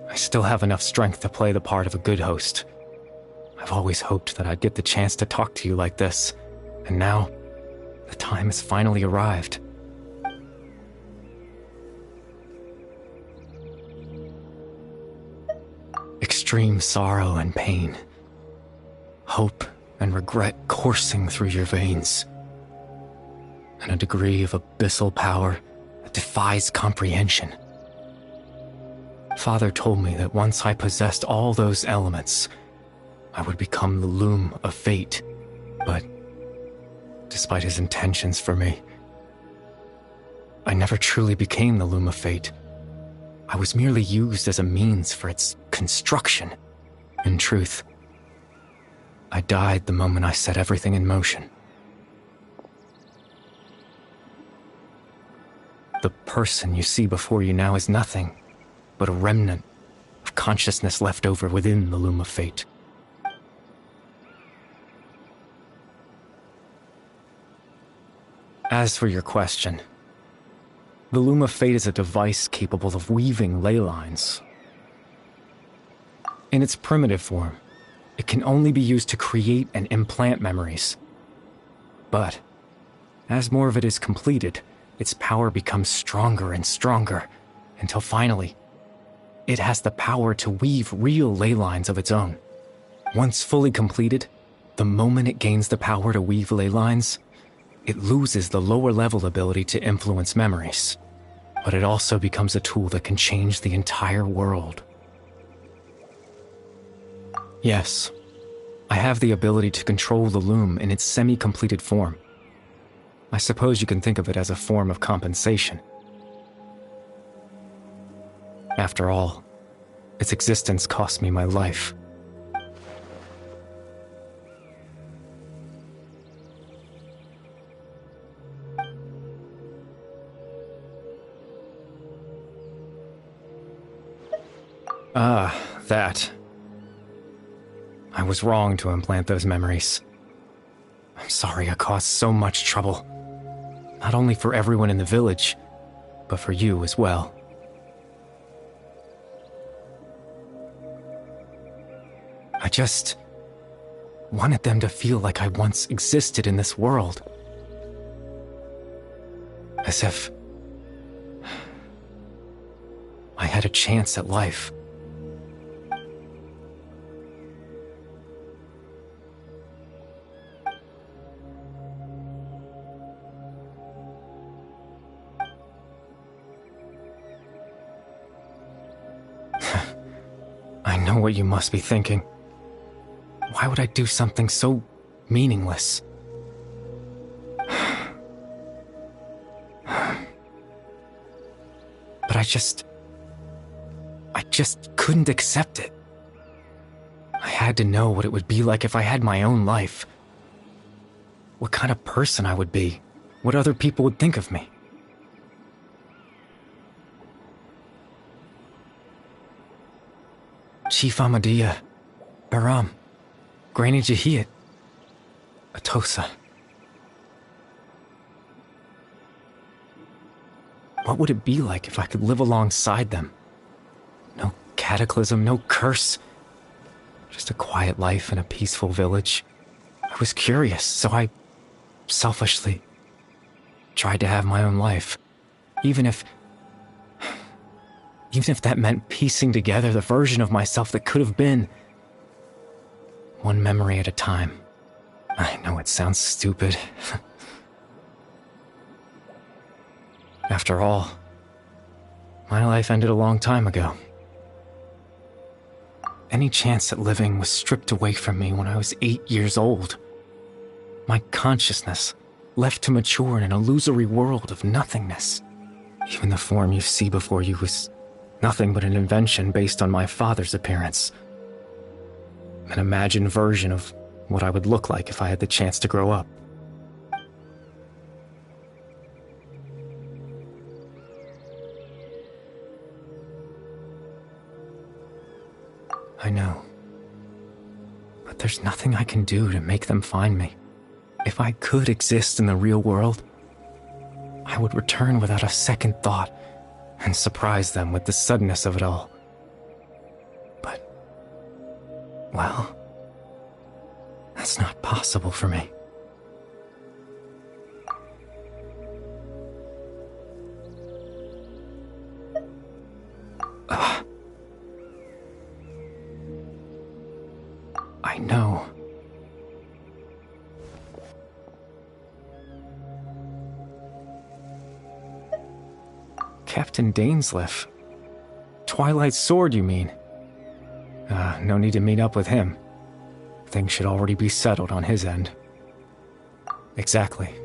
I still have enough strength to play the part of a good host. I've always hoped that I'd get the chance to talk to you like this, and now, the time has finally arrived. Extreme sorrow and pain, hope and regret coursing through your veins, and a degree of abyssal power that defies comprehension. Father told me that once I possessed all those elements, I would become the loom of fate, but despite his intentions for me, I never truly became the Loom of Fate. I was merely used as a means for its construction. In truth, I died the moment I set everything in motion. The person you see before you now is nothing but a remnant of consciousness left over within the Loom of Fate. As for your question, the Loom of Fate is a device capable of weaving ley lines. In its primitive form, it can only be used to create and implant memories. But, as more of it is completed, its power becomes stronger and stronger, until finally, it has the power to weave real ley lines of its own. Once fully completed, the moment it gains the power to weave ley lines, it loses the lower-level ability to influence memories. But it also becomes a tool that can change the entire world. Yes, I have the ability to control the loom in its semi-completed form. I suppose you can think of it as a form of compensation. After all, its existence cost me my life. That. I was wrong to implant those memories. I'm sorry I caused so much trouble. Not only for everyone in the village, but for you as well. I just wanted them to feel like I once existed in this world. As if I had a chance at life. I know what you must be thinking. Why would I do something so meaningless? But I just couldn't accept it. I had to know what it would be like if I had my own life. What kind of person I would be. What other people would think of me. Chief Ahmadiyya, Baram, Granny Jahiyat, Atosa. What would it be like if I could live alongside them? No cataclysm, no curse. Just a quiet life in a peaceful village. I was curious, so I selfishly tried to have my own life. Even if that meant piecing together the version of myself that could have been. One memory at a time. I know it sounds stupid. After all, my life ended a long time ago. Any chance at living was stripped away from me when I was 8 years old. My consciousness left to mature in an illusory world of nothingness. Even the form you see before you was nothing but an invention based on my father's appearance. An imagined version of what I would look like if I had the chance to grow up. I know. But there's nothing I can do to make them find me. If I could exist in the real world, I would return without a second thought and surprise them with the suddenness of it all. But, well, that's not possible for me. I know. Captain Dainsleif. Twilight's sword, you mean? No need to meet up with him. Things should already be settled on his end. Exactly.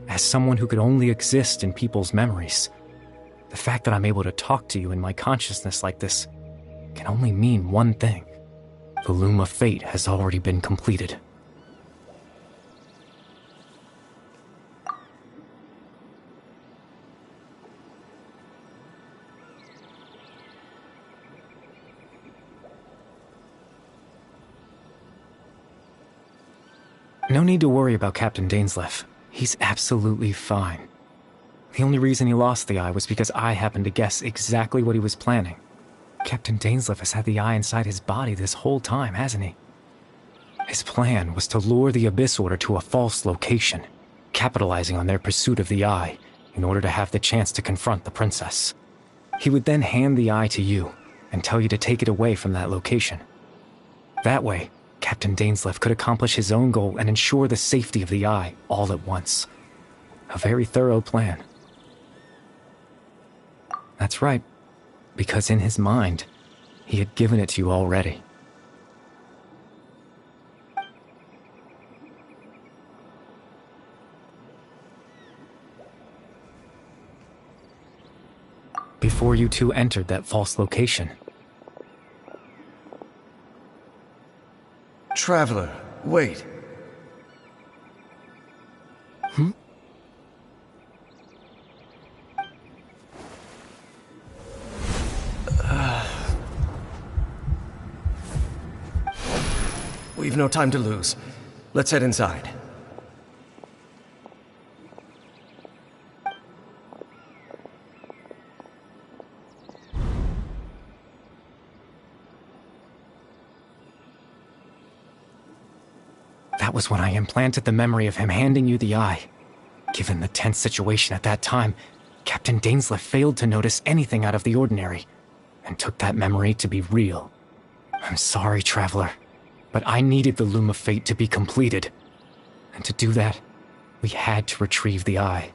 as someone who could only exist in people's memories. The fact that I'm able to talk to you in my consciousness like this can only mean one thing. The Loom of Fate has already been completed. No need to worry about Captain Dainsleif. He's absolutely fine. The only reason he lost the eye was because I happened to guess exactly what he was planning. Captain Dainsleif has had the eye inside his body this whole time, hasn't he? His plan was to lure the Abyss Order to a false location, capitalizing on their pursuit of the eye in order to have the chance to confront the princess. He would then hand the eye to you and tell you to take it away from that location. That way, Captain Dainsleif could accomplish his own goal and ensure the safety of the eye all at once. A very thorough plan. That's right, because in his mind, he had given it to you already. Before you two entered that false location. Traveler, wait. We've no time to lose. Let's head inside. That was when I implanted the memory of him handing you the eye. Given the tense situation at that time, Captain Dainsleif failed to notice anything out of the ordinary, and took that memory to be real. I'm sorry, Traveler, but I needed the Loom of Fate to be completed. And to do that, we had to retrieve the eye.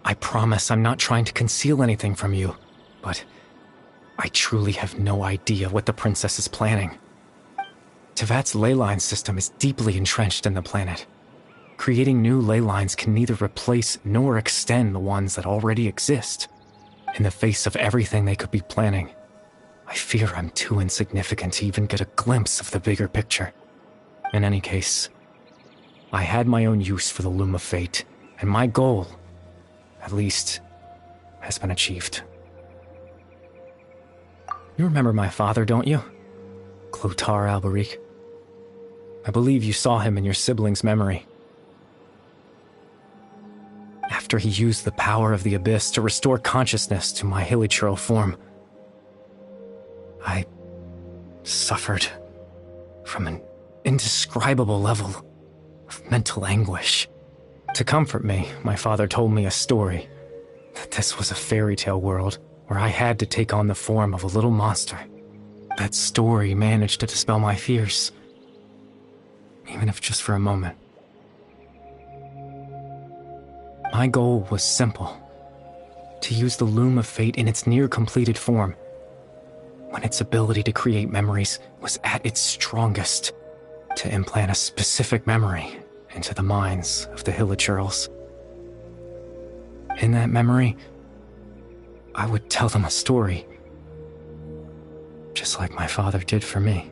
I promise I'm not trying to conceal anything from you, but I truly have no idea what the princess is planning. Tevat's ley line system is deeply entrenched in the planet. Creating new ley lines can neither replace nor extend the ones that already exist. In the face of everything they could be planning, I fear I'm too insignificant to even get a glimpse of the bigger picture. In any case, I had my own use for the Loom of Fate, and my goal, at least, has been achieved. You remember my father, don't you? Clotar Alberic. I believe you saw him in your sibling's memory. After he used the power of the Abyss to restore consciousness to my hilichurl form, I suffered from an indescribable level of mental anguish. To comfort me, my father told me a story, that this was a fairy tale world where I had to take on the form of a little monster. That story managed to dispel my fears, even if just for a moment. My goal was simple: to use the Loom of Fate in its near-completed form, when its ability to create memories was at its strongest, to implant a specific memory into the minds of the hilichurls. In that memory, I would tell them a story, just like my father did for me.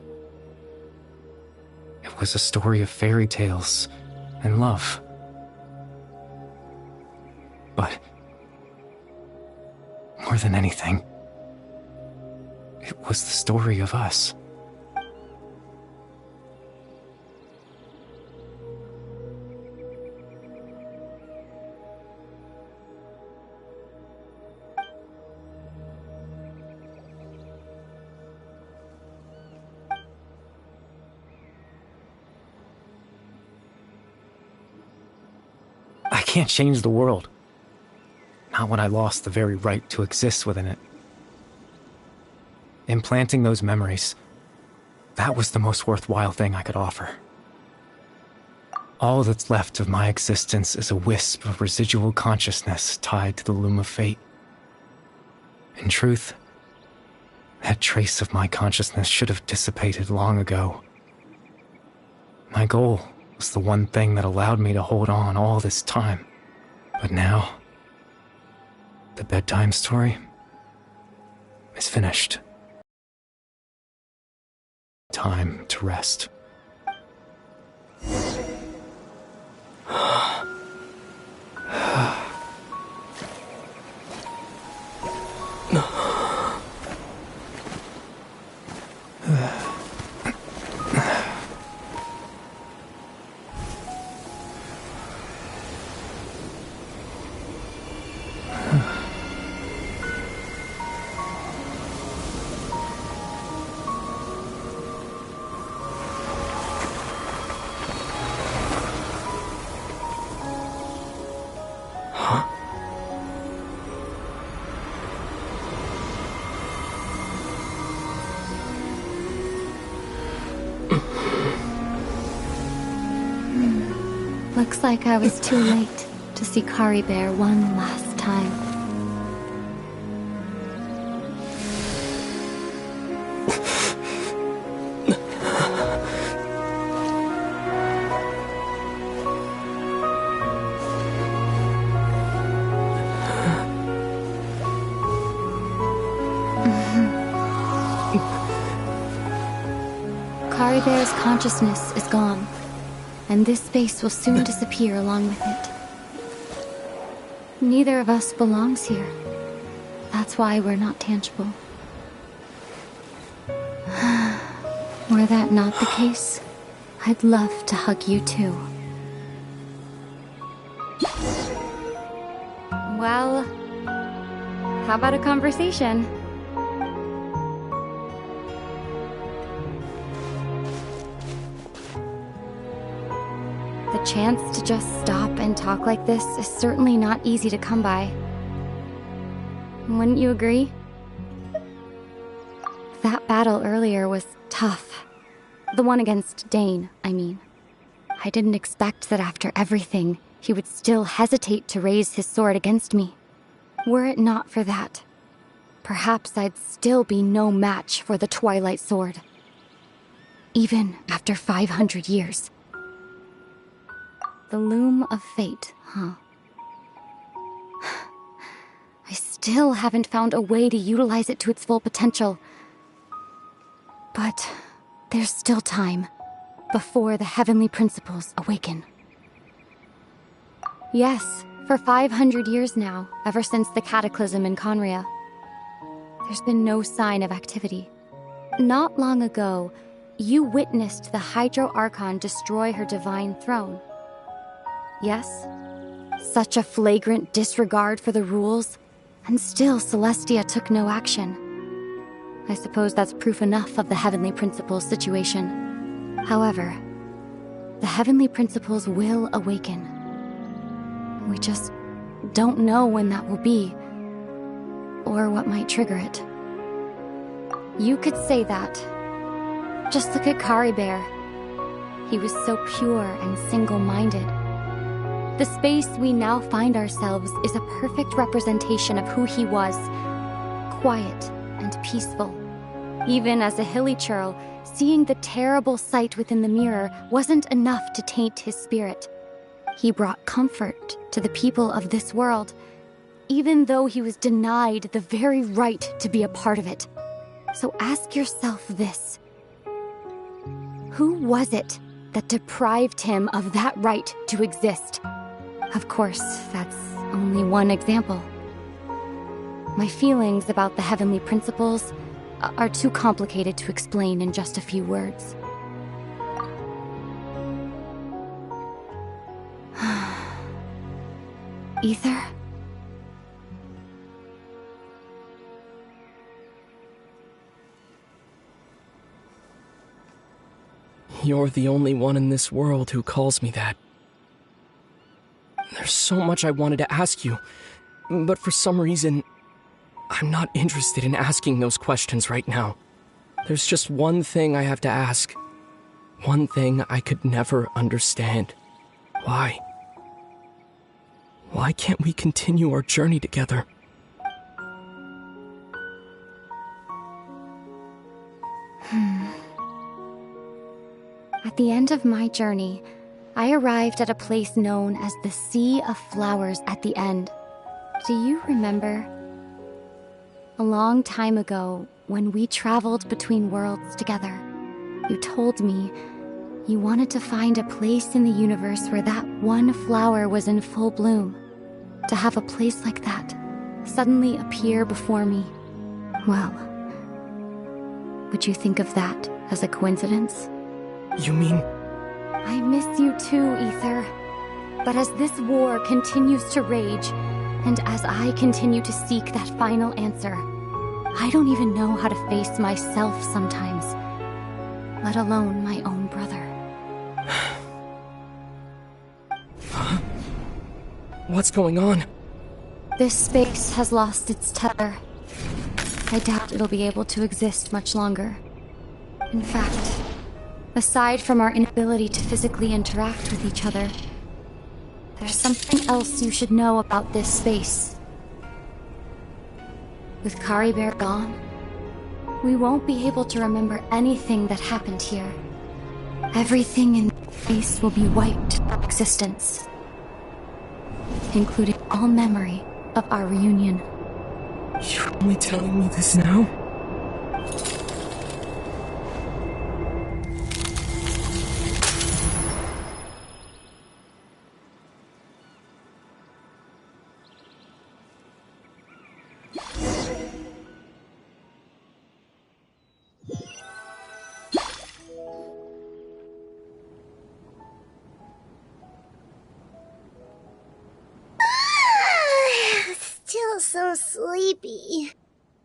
It was a story of fairy tales and love. But more than anything, it was the story of us. I can't change the world. Not when I lost the very right to exist within it. Implanting those memories, that was the most worthwhile thing I could offer. All that's left of my existence is a wisp of residual consciousness tied to the Loom of Fate. In truth, That trace of my consciousness should have dissipated long ago. My goal was the one thing that allowed me to hold on all this time. But now, the bedtime story is finished. Time to rest. Looks like I was too late to see Kari Bear one last time. Kari Bear's consciousness is gone, and this space will soon disappear along with it. Neither of us belongs here. That's why we're not tangible. Were that not the case, I'd love to hug you too. Well, how about a conversation? The chance to just stop and talk like this is certainly not easy to come by. Wouldn't you agree? That battle earlier was tough. The one against Dane, I mean. I didn't expect that after everything, he would still hesitate to raise his sword against me. Were it not for that, perhaps I'd still be no match for the Twilight Sword. Even after 500 years. The loom of fate, huh? I still haven't found a way to utilize it to its full potential. But there's still time before the heavenly principles awaken. Yes, for 500 years now, ever since the cataclysm in Conria, there's been no sign of activity. Not long ago, you witnessed the Hydro Archon destroy her divine throne. Yes? Such a flagrant disregard for the rules, and still Celestia took no action. I suppose that's proof enough of the Heavenly Principles situation. However, the Heavenly Principles will awaken. We just don't know when that will be, or what might trigger it. You could say that. Just look at Kari Bear. He was so pure and single-minded. The space we now find ourselves is a perfect representation of who he was. Quiet and peaceful. Even as a hilly churl, seeing the terrible sight within the mirror wasn't enough to taint his spirit. He brought comfort to the people of this world, even though he was denied the very right to be a part of it. So ask yourself this. Who was it that deprived him of that right to exist? Of course, that's only one example. My feelings about the Heavenly Principles are too complicated to explain in just a few words. Ether? You're the only one in this world who calls me that. There's so much I wanted to ask you, but for some reason, I'm not interested in asking those questions right now. There's just one thing I have to ask. One thing I could never understand. Why? Why can't we continue our journey together? the end of my journey, I arrived at a place known as the Sea of Flowers at the end. Do you remember? A long time ago, when we traveled between worlds together, you told me you wanted to find a place in the universe where that one flower was in full bloom. To have a place like that suddenly appear before me, well, would you think of that as a coincidence? You mean... I miss you too, Ether. But as this war continues to rage, and as I continue to seek that final answer, I don't even know how to face myself sometimes, let alone my own brother. What's going on? This space has lost its tether. I doubt it'll be able to exist much longer. In fact, aside from our inability to physically interact with each other, there's something else you should know about this space. With Kari Bear gone, we won't be able to remember anything that happened here. Everything in this space will be wiped from existence, including all memory of our reunion. You're only telling me this now? Still so sleepy.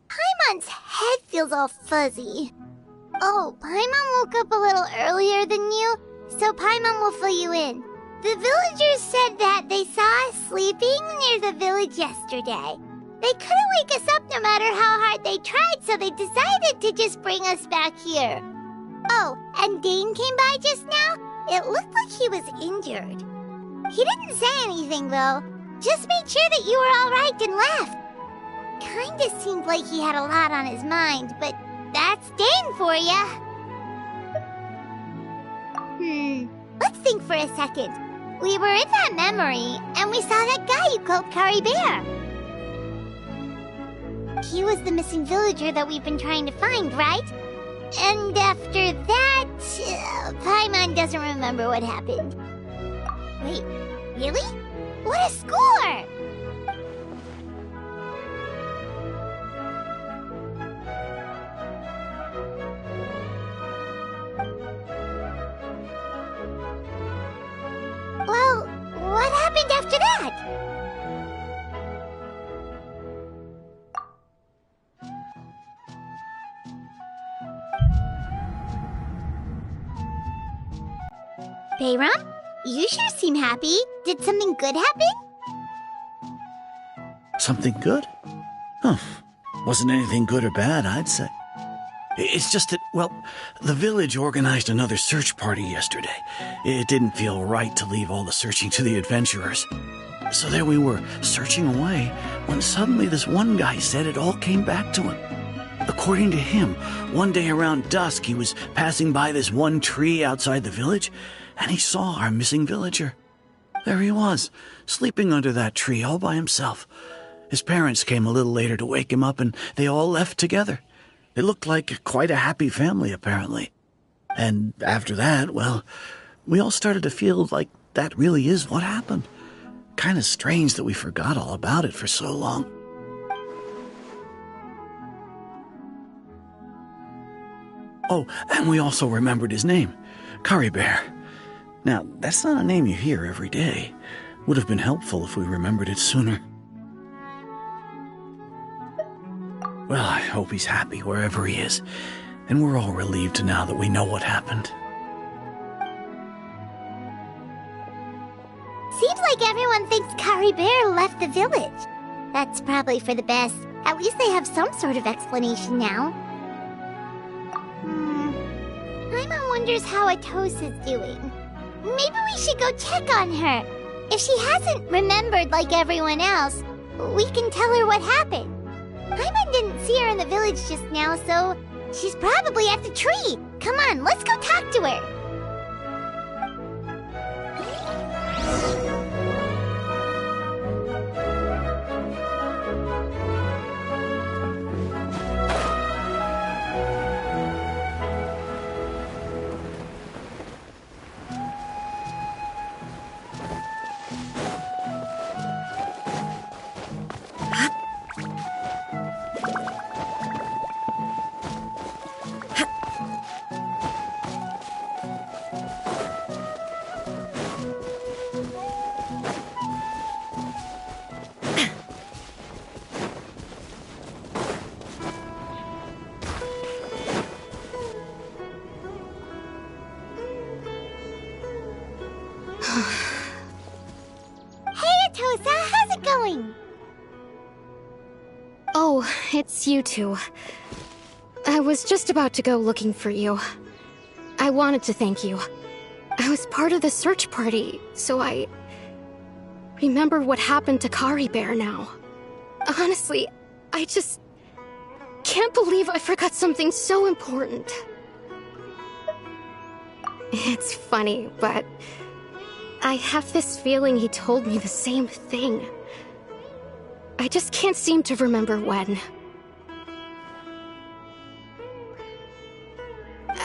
Paimon's head feels all fuzzy. Oh, Paimon woke up a little earlier than you, so Paimon will fill you in. The villagers said that they saw us sleeping near the village yesterday. They couldn't wake us up no matter how hard they tried, so they decided to just bring us back here. Oh, and Dane came by just now. It looked like he was injured. He didn't say anything, though. Just made sure that you were all right and left. Kinda seemed like he had a lot on his mind, but that's Dane for ya. Let's think for a second. We were in that memory, and we saw that guy you called Kari Bear. He was the missing villager that we've been trying to find, right? And after that, Paimon doesn't remember what happened. Wait, really? What a score! Well, what happened after that? Bayram? You sure seem happy. Did something good happen? Something good? Huh. Wasn't anything good or bad, I'd say. It's just that, well, the village organized another search party yesterday. It didn't feel right to leave all the searching to the adventurers. So there we were, searching away, when suddenly this one guy said it all came back to him. According to him, one day around dusk he was passing by this one tree outside the village, and he saw our missing villager. There he was, sleeping under that tree all by himself. His parents came a little later to wake him up, and they all left together. It looked like quite a happy family, apparently. And after that, well, we all started to feel like that really is what happened. Kind of strange that we forgot all about it for so long. Oh, and we also remembered his name, Kari Bear. Now, that's not a name you hear every day. Would have been helpful if we remembered it sooner. Well, I hope he's happy wherever he is, and we're all relieved now that we know what happened. Seems like everyone thinks Kari Bear left the village. That's probably for the best. At least they have some sort of explanation now. Paimon wonders how Atos is doing. Maybe we should go check on her. If she hasn't remembered like everyone else, we can tell her what happened. Paimon didn't see her in the village just now, so she's probably at the tree. Come on, let's go talk to her. Oh, it's you two. I was just about to go looking for you. I wanted to thank you. I was part of the search party, so I remember what happened to Kari Bear now. Honestly, I just can't believe I forgot something so important. It's funny, but I have this feeling he told me the same thing. I just can't seem to remember when.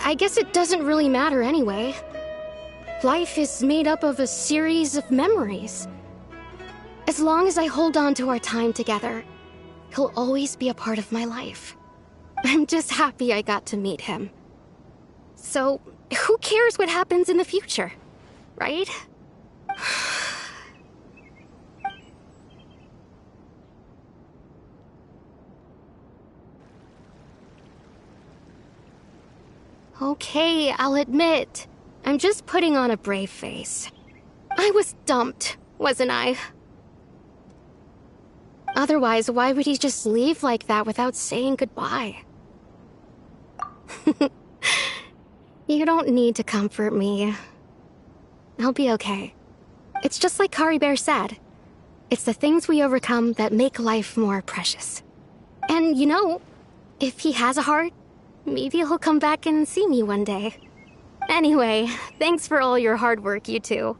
I guess it doesn't really matter anyway. Life is made up of a series of memories. As long as I hold on to our time together, he'll always be a part of my life. I'm just happy I got to meet him. So, who cares what happens in the future, right? Okay, I'll admit, I'm just putting on a brave face. I was dumped, wasn't I? Otherwise, why would he just leave like that without saying goodbye? You don't need to comfort me. I'll be okay. It's just like Kari Bear said. It's the things we overcome that make life more precious. And you know, if he has a heart, maybe he'll come back and see me one day. Anyway, thanks for all your hard work, you two.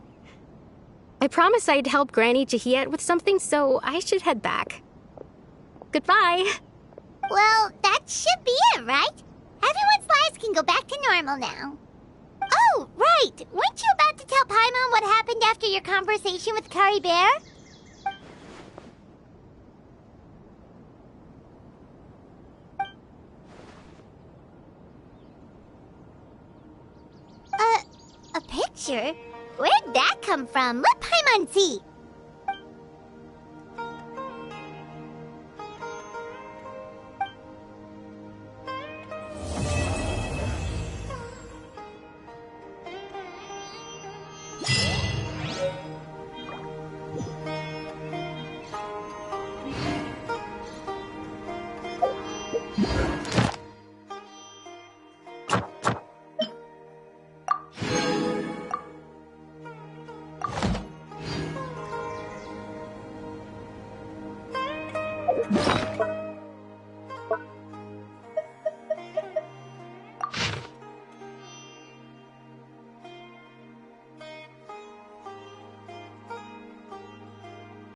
I promised I'd help Granny Jahiet with something, so I should head back. Goodbye. Well, that should be it, right? Everyone's lives can go back to normal now. Oh, right! Weren't you about to tell Paimon what happened after your conversation with Kari Bear? A picture? Where'd that come from? Let Paimon see.